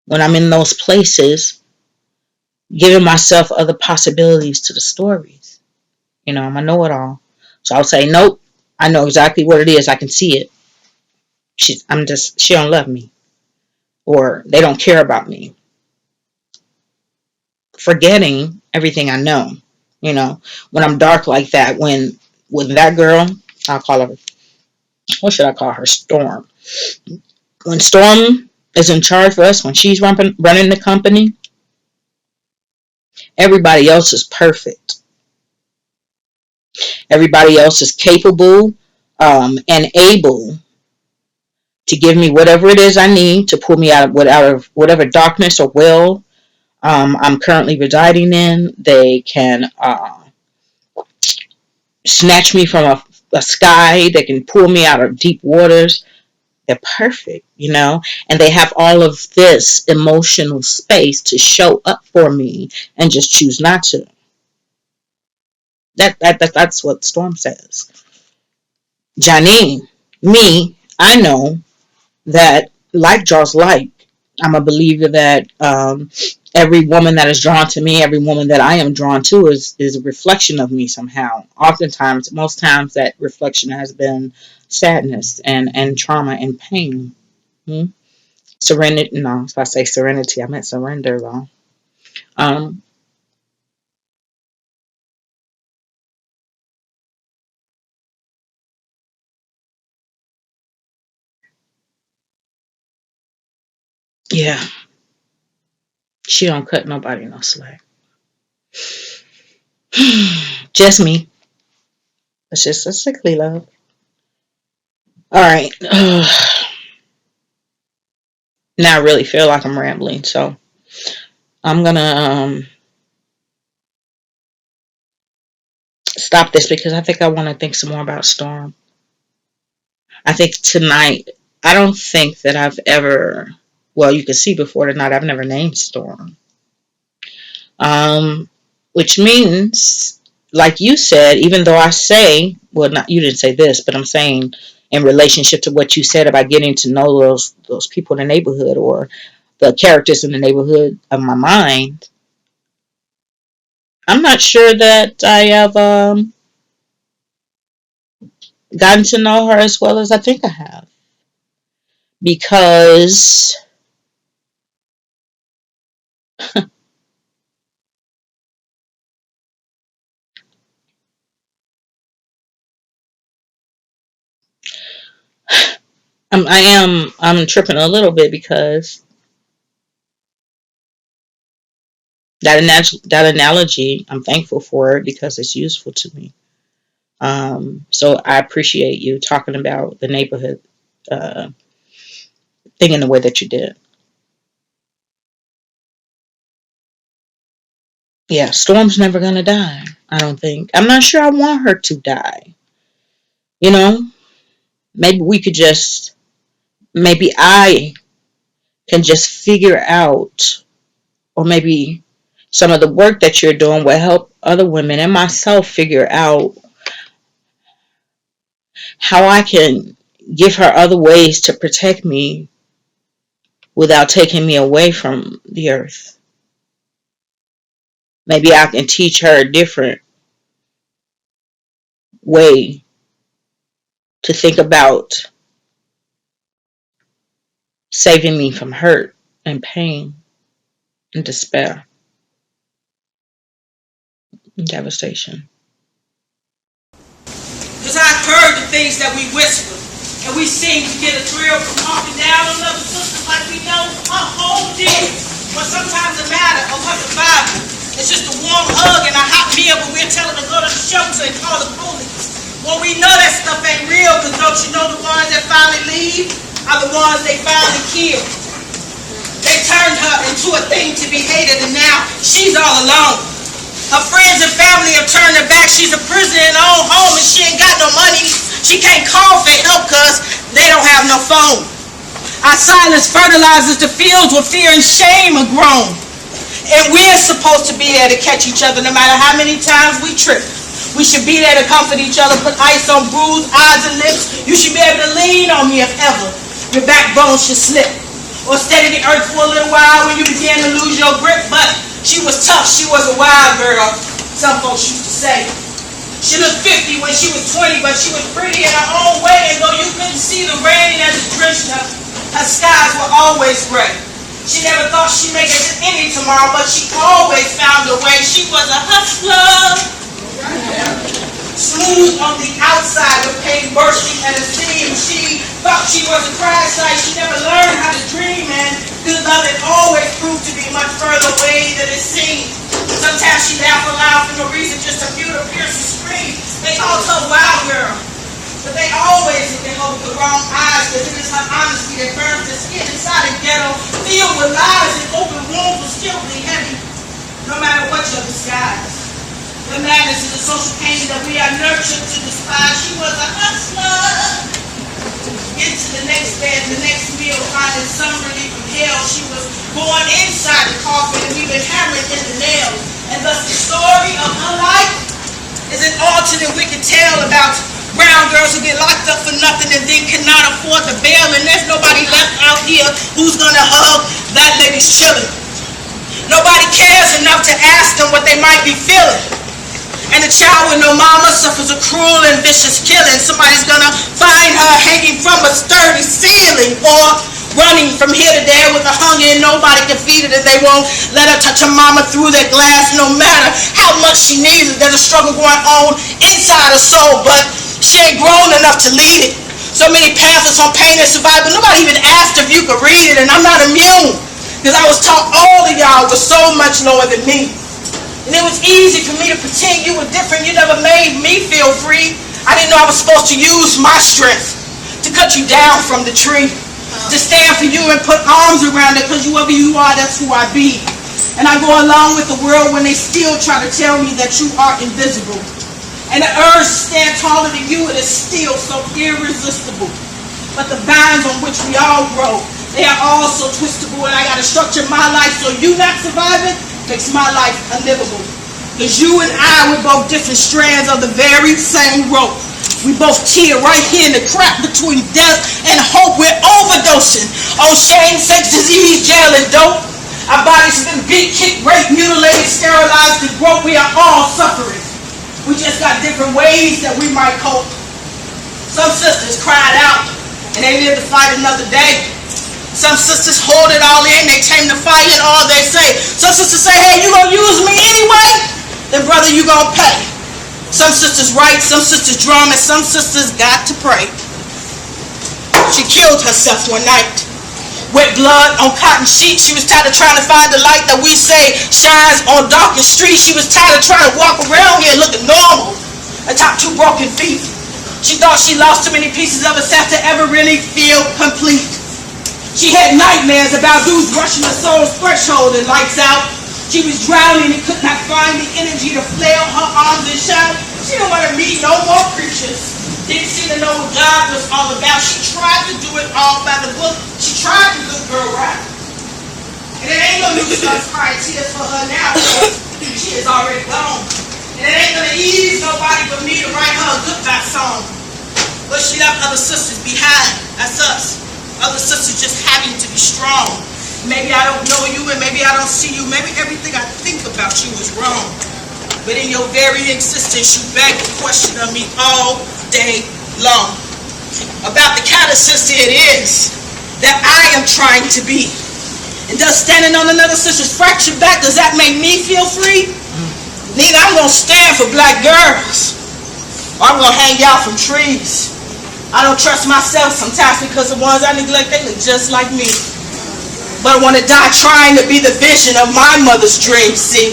when I'm in those places giving myself other possibilities to the stories. You know, I'm a know-it-all. So I'll say, nope, I know exactly what it is. I can see it. She don't love me, or they don't care about me. Forgetting everything I know. You know, when I'm dark like that, when with that girl, I'll call her, what should I call her? Storm. When Storm is in charge of us, when she's running the company, everybody else is perfect. Everybody else is capable and able to give me whatever it is I need to pull me out of whatever darkness or well I'm currently residing in. They can snatch me from a sky. They can pull me out of deep waters. They're perfect, you know, and they have all of this emotional space to show up for me and just choose not to. That's what Storm says. Janine, me, I know that like draws like. I'm a believer that every woman that is drawn to me, every woman that I am drawn to is a reflection of me somehow. Oftentimes, most times that reflection has been sadness and trauma and pain. Hmm? Serenity, no, if I say serenity, I meant surrender though. Um, yeah, she don't cut nobody no slack. Just me. It's just a sickly love. All right. Now I really feel like I'm rambling, so I'm gonna stop this because I think I want to think some more about Storm. I think tonight, I don't think that I've ever, well, you can see before tonight, I've never named Storm. Um, which means, like you said, even though I say, well, not you didn't say this, but I'm saying in relationship to what you said about getting to know those people in the neighborhood or the characters in the neighborhood of my mind, I'm not sure that I have gotten to know her as well as I think I have because I'm tripping a little bit because that analogy, I'm thankful for it because it's useful to me. So I appreciate you talking about the neighborhood uh, thing in the way that you did. Yeah, Storm's never gonna die. I don't think. I'm not sure I want her to die. You know, maybe we could just, maybe I can just figure out, or maybe some of the work that you're doing will help other women and myself figure out how I can give her other ways to protect me without taking me away from the earth. Maybe I can teach her a different way to think about saving me from hurt and pain and despair and devastation. Because I've heard the things that we whisper, and we seem to get a thrill from talking down on other sisters like we know our whole deal. But sometimes the matter of her survival is just a warm hug and a hot meal, but we're telling her to go to the shelter and call the police. Well, we know that stuff ain't real, because don't you know the ones that finally leave are the ones they finally kill. They turned her into a thing to be hated, and now she's all alone. Her friends and family have turned her back. She's a prisoner in her own home, and she ain't got no money. She can't call for help because they don't have no phone. Our silence fertilizes the fields where fear and shame are grown. And we're supposed to be there to catch each other no matter how many times we trip. We should be there to comfort each other, put ice on bruised eyes and lips. You should be able to lean on me if ever your backbone should slip. Or steady the earth for a little while when you begin to lose your grip. But she was tough, she was a wild girl, some folks used to say. She looked 50 when she was 20, but she was pretty in her own way. And though you couldn't see the rain as it drenched her, her skies were always gray. She never thought she'd make it to any tomorrow, but she always found a way. She was a hustler. Smooth on the outside with pain bursting at the seams. She thought she was a crash site. She never learned how to dream, and good love had always proved to be much further away than it seemed. Sometimes she laughed aloud for no reason, just a few to pierce the scream. They called her wild girl, but they always looked at her with the wrong eyes, because it is her honesty that burns the skin inside a ghetto, filled with lies and open wounds will still be heavy, no matter what your disguise. The madness is the social pain that we are nurtured to despise. She was a hustler. Into the next bed, the next meal, finding some relief from hell. She was born inside the coffin, and we've been hammering in the nails. And thus the story of her life is an alternate wicked tale about brown girls who get locked up for nothing and then cannot afford the bail. And there's nobody left out here who's gonna hug that lady's children. Nobody cares enough to ask them what they might be feeling. And a child with no mama suffers a cruel and vicious killing. Somebody's gonna find her hanging from a sturdy ceiling, or running from here to there with a hunger and nobody can feed her, and they won't let her touch her mama through that glass no matter how much she needs it. There's a struggle going on inside her soul, but she ain't grown enough to lead it. So many pamphlets on pain and survival. Nobody even asked if you could read it, and I'm not immune, because I was taught all of y'all was so much lower than me. And it was easy for me to pretend you were different. You never made me feel free. I didn't know I was supposed to use my strength to cut you down from the tree, to stand for you and put arms around it, because whoever you are, that's who I be. And I go along with the world when they still try to tell me that you are invisible. And the urge to stand taller than you, it is still so irresistible. But the vines on which we all grow, they are all so twistable, and I gotta structure my life so you not surviving makes my life unlivable. Because you and I, we're both different strands of the very same rope. We both tear right here in the crack between death and hope. We're overdosing on shame, sex, disease, jail, and dope. Our bodies have been beat, kicked, raped, mutilated, sterilized, and broke. We are all suffering. We just got different ways that we might cope. Some sisters cried out, and they lived to fight another day. Some sisters hold it all in, they tame the fire and all they say. Some sisters say, hey, you gonna use me anyway? Then brother, you gonna pay. Some sisters write, some sisters drum, and some sisters got to pray. She killed herself one night. Wet blood on cotton sheets. She was tired of trying to find the light that we say shines on darkest streets. She was tired of trying to walk around here looking normal atop two broken feet. She thought she lost too many pieces of herself to ever really feel complete. She had nightmares about dudes rushing her soul's threshold and lights out. She was drowning and could not find the energy to flail her arms and shout. She didn't want to meet no more preachers. Didn't seem to know what God was all about. She tried to do it all by the book. She tried to good girl right. And it ain't no use to cry tears for her now, because she is already gone. And it ain't gonna ease nobody but me to write her a goodbye song. But she left other sisters behind. That's us. Other sisters just having to be strong. Maybe I don't know you and maybe I don't see you. Maybe everything I think about you is wrong. But in your very existence, you beg the question of me all day long about the kind of sister it is that I am trying to be. And does standing on another sister's fractured back, does that make me feel free? Neither. I'm going to stand for black girls, or I'm going to hang out from trees. I don't trust myself sometimes because the ones I neglect, they look just like me. But I want to die trying to be the vision of my mother's dream, see?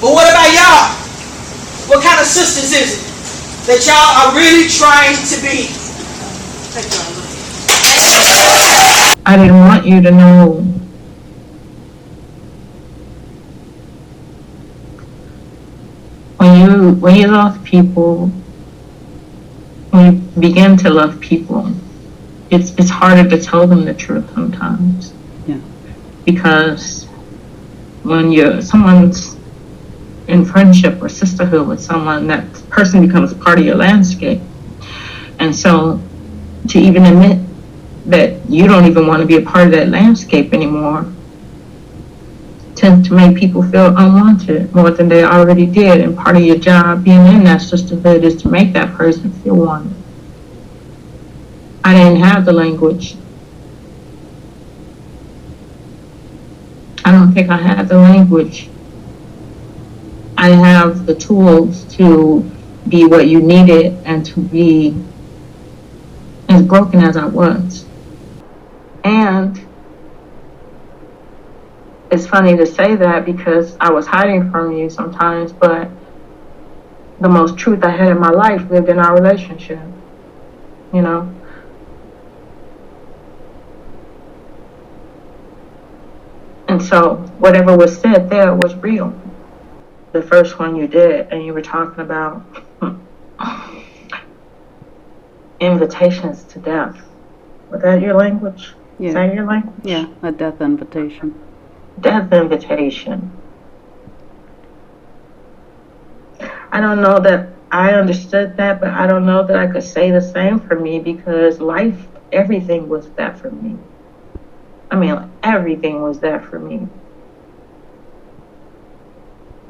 But what about y'all? What kind of sisters is it that y'all are really trying to be? I didn't want you to know when you love people, when you begin to love people, it's harder to tell them the truth sometimes. Yeah. Because when someone's in friendship or sisterhood with someone, that person becomes part of your landscape. And so to even admit that you don't even want to be a part of that landscape anymore tends to make people feel unwanted more than they already did. And part of your job being in that sisterhood is to make that person feel wanted. I didn't have the language. I don't think I had the language. I have the tools to be what you needed and to be as broken as I was. And it's funny to say that because I was hiding from you sometimes, but the most truth I had in my life lived in our relationship, you know? And so whatever was said there was real. The first one you did, and you were talking about invitations to death. Was that your language? Yeah. Is that your language? Yeah, a death invitation. Death invitation. I don't know that I understood that, but I don't know that I could say the same for me because life, everything was that for me. I mean, everything was that for me.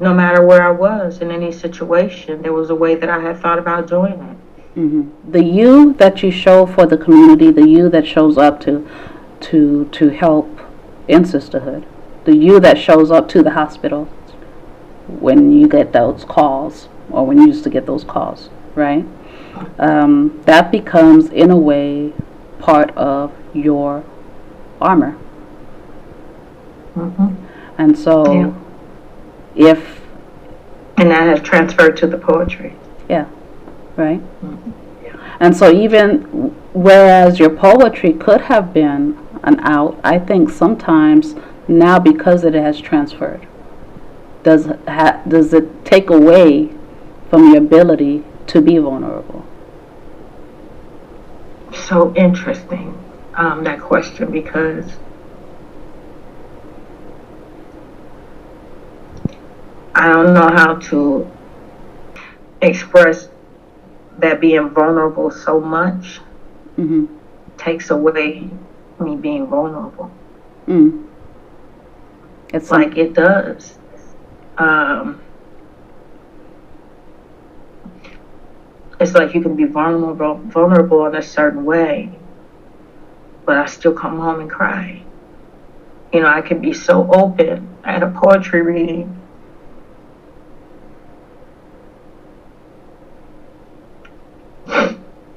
No matter where I was in any situation, there was a way that I had thought about doing it. Mm-hmm. The you that you show for the community, the you that shows up to help in sisterhood, the you that shows up to the hospital when you get those calls, or when you used to get those calls, right? That becomes, in a way, part of your armor. Mm-hmm. And so, yeah. And that has transferred to the poetry. Yeah, right? Mm-hmm. Yeah. And so even whereas your poetry could have been an out, I think sometimes now because it has transferred, does it take away from your ability to be vulnerable? So interesting, that question, because I don't know how to express that being vulnerable so much Mm-hmm. takes away me being vulnerable. Mm. It's like it does. It's like you can be vulnerable in a certain way, but I still come home and cry. You know, I can be so open at a poetry reading.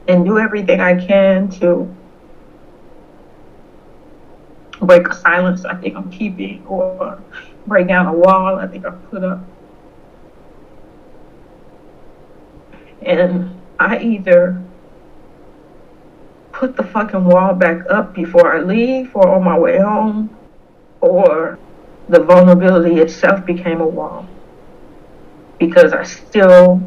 And do everything I can to break a silence I think I'm keeping, or break down a wall I think I've put up. And I either put the fucking wall back up before I leave or on my way home, or the vulnerability itself became a wall. Because I still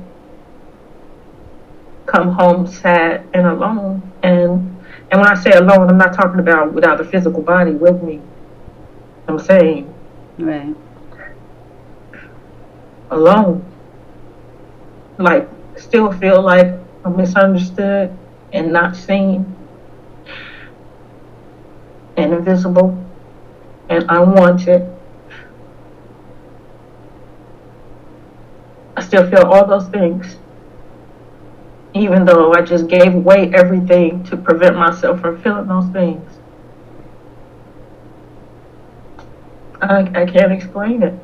come home sad and alone. And when I say alone, I'm not talking about without the physical body with me. I'm saying right. Alone. Like, still feel like I'm misunderstood and not seen and invisible. and unwanted. I still feel all those things, even though I just gave away everything to prevent myself from feeling those things. I can't explain it.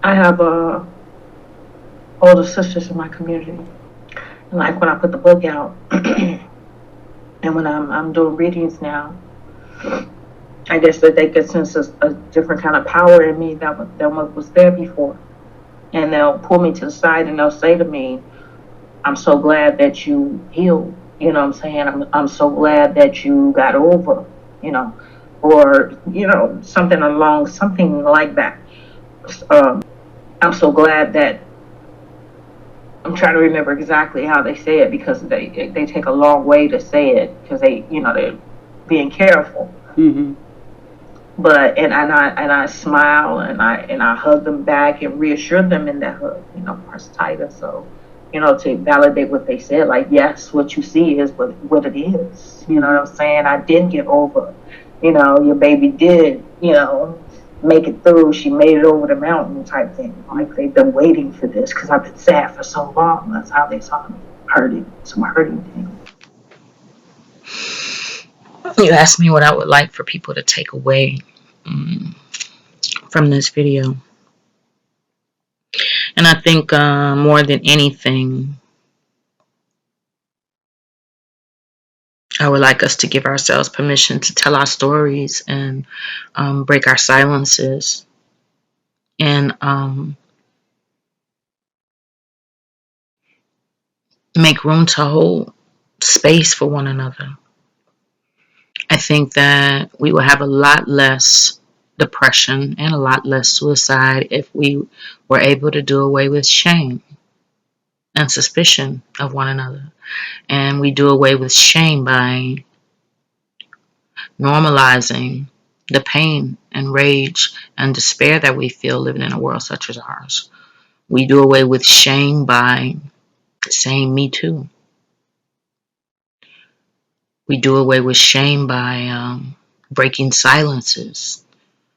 I have older sisters in my community. And like when I put the book out, and when I'm doing readings now, I guess that they could sense a different kind of power in me than what was there before. And they'll pull me to the side and they'll say to me, I'm so glad that you healed. You know what I'm saying? I'm so glad that you got over, you know, or, you know, something like that. I'm so glad that I'm trying to remember exactly how they say it because they take a long way to say it because they're being careful. Mm-hmm. But and I smile and I hug them back and reassure them in that hug, press tighter. So, to validate what they said, like, yes, what you see is what it is. You know what I'm saying? I did get over. Your baby did, make it through. She made it over the mountain type thing. Like, they've been waiting for this because I've been sad for so long. That's how they saw me hurting, some hurting things. You asked me what I would like for people to take away from this video. And I think more than anything, I would like us to give ourselves permission to tell our stories and break our silences and make room to hold space for one another. I think that we will have a lot less depression and a lot less suicide if we were able to do away with shame and suspicion of one another. And we do away with shame by normalizing the pain and rage and despair that we feel living in a world such as ours. We do away with shame by saying me too. We do away with shame by breaking silences.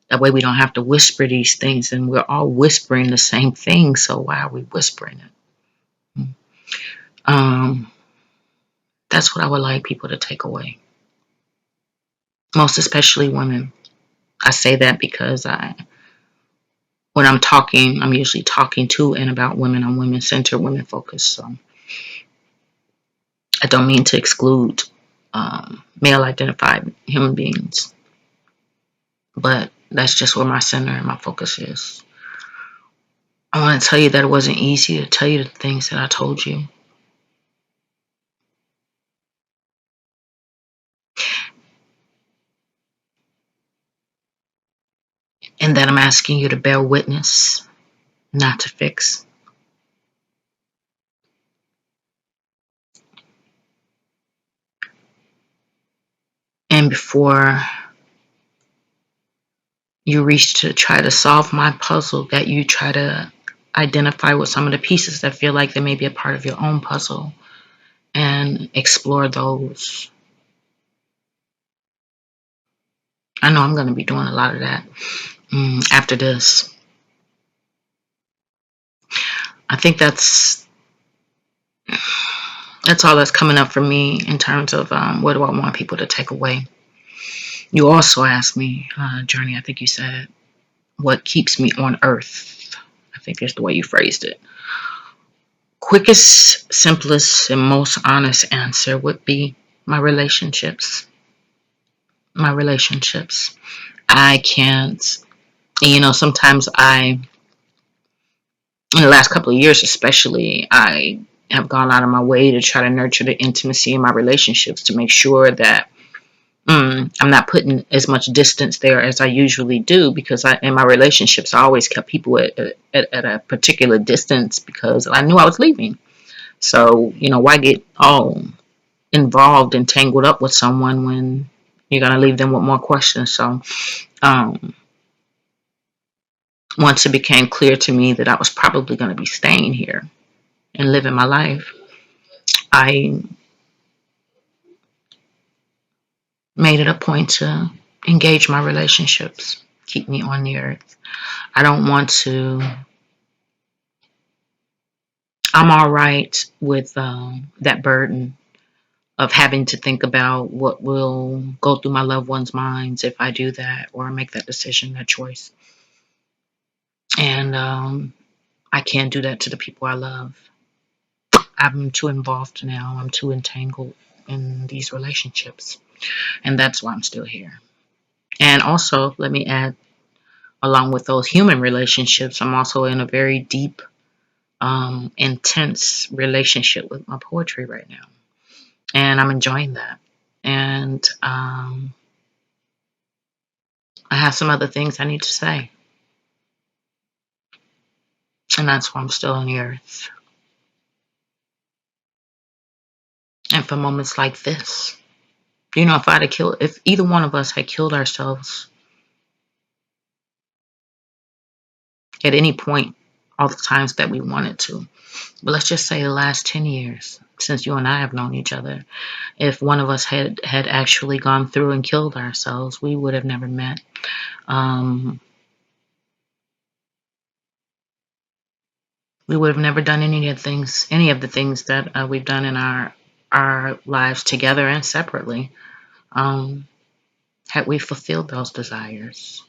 That way we don't have to whisper these things, and we're all whispering the same thing, so why are we whispering it? That's what I would like people to take away. Most especially women. I say that because when I'm talking, I'm usually talking to and about women. I'm women-centered, women-focused, so I don't mean to exclude male-identified human beings, but that's just where my center and my focus is. I want to tell you that it wasn't easy to tell you the things that I told you. And that I'm asking you to bear witness, not to fix. And before you reach to try to solve my puzzle, that you try to identify with some of the pieces that feel like they may be a part of your own puzzle and explore those. I know I'm going to be doing a lot of that after this. I think that's all that's coming up for me in terms of what do I want people to take away. You also asked me, Journey, I think you said, what keeps me on earth? I think is the way you phrased it. Quickest, simplest, and most honest answer would be my relationships. My relationships. I can't, sometimes in the last couple of years especially, I have gone out of my way to try to nurture the intimacy in my relationships to make sure that I'm not putting as much distance there as I usually do, because in my relationships, I always kept people at a particular distance because I knew I was leaving. So, why get all involved and tangled up with someone when you're going to leave them with more questions? So, once it became clear to me that I was probably going to be staying here and living my life, I made it a point to engage my relationships, keep me on the earth. I don't want to. I'm all right with that burden of having to think about what will go through my loved ones' minds if I do that or make that decision, that choice. And I can't do that to the people I love. I'm too involved now. I'm too entangled in these relationships. And that's why I'm still here. And also, let me add, along with those human relationships, I'm also in a very deep, intense relationship with my poetry right now. And I'm enjoying that. And I have some other things I need to say. And that's why I'm still on the earth. And for moments like this, if either one of us had killed ourselves at any point, all the times that we wanted to, but let's just say the last 10 years since you and I have known each other, if one of us had actually gone through and killed ourselves, we would have never met. We would have never done any of the things that we've done in our lives together and separately, had we fulfilled those desires.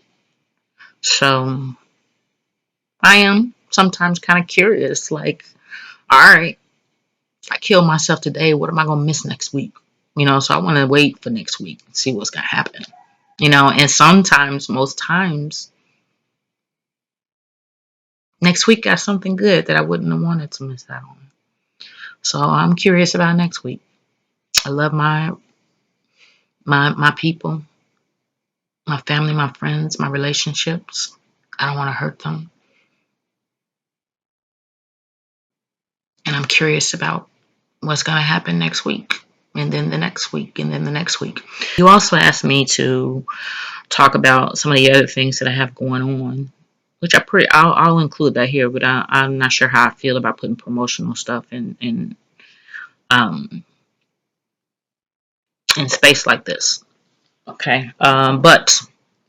So I am sometimes kind of curious, like, all right, if I kill myself today, what am I going to miss next week? So I want to wait for next week and see what's going to happen. And sometimes, most times, next week got something good that I wouldn't have wanted to miss out on. So I'm curious about next week. I love my people, my family, my friends, my relationships. I don't want to hurt them. And I'm curious about what's going to happen next week, and then the next week, and then the next week. You also asked me to talk about some of the other things that I have going on, which I'll include that here, but I'm not sure how I feel about putting promotional stuff in space like this. Okay, but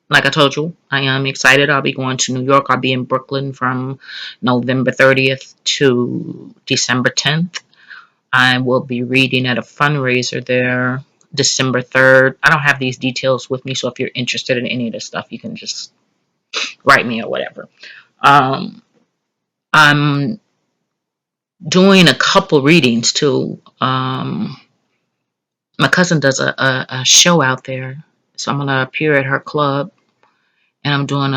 like I told you, I am excited. I'll be going to New York. I'll be in Brooklyn from November 30th to December 10th. I will be reading at a fundraiser there December 3rd. I don't have these details with me, so if you're interested in any of this stuff, you can just write me or whatever. I'm doing a couple readings too. My cousin does a show out there, so I'm going to appear at her club. And I'm doing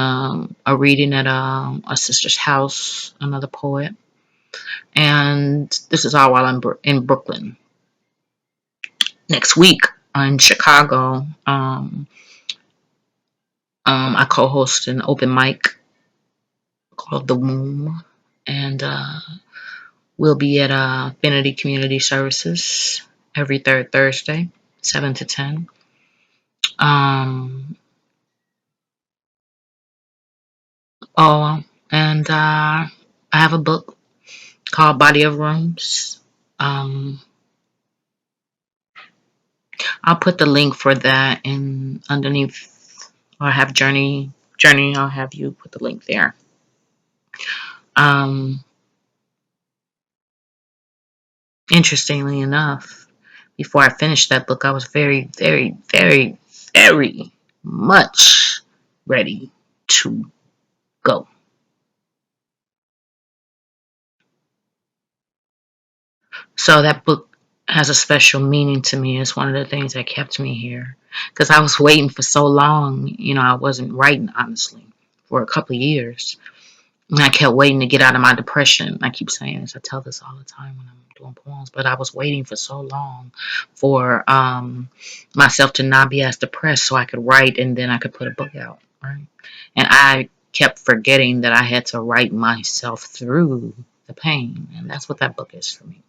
a reading at a sister's house, another poet. And this is all while I'm in Brooklyn. Next week in Chicago, I co-host an open mic called The Womb. And we'll be at Affinity Community Services every third Thursday, 7 to 10. And I have a book called Body of Rooms. I'll put the link for that in underneath, or have Journey. I'll have you put the link there. Interestingly enough, before I finished that book, I was very, very, very, very much ready to go. So that book has a special meaning to me. It's one of the things that kept me here, because I was waiting for so long. I wasn't writing, honestly, for a couple of years. And I kept waiting to get out of my depression. I keep saying this. I tell this all the time when I'm doing poems. But I was waiting for so long for myself to not be as depressed so I could write, and then I could put a book out. Right? And I kept forgetting that I had to write myself through the pain. And that's what that book is for me.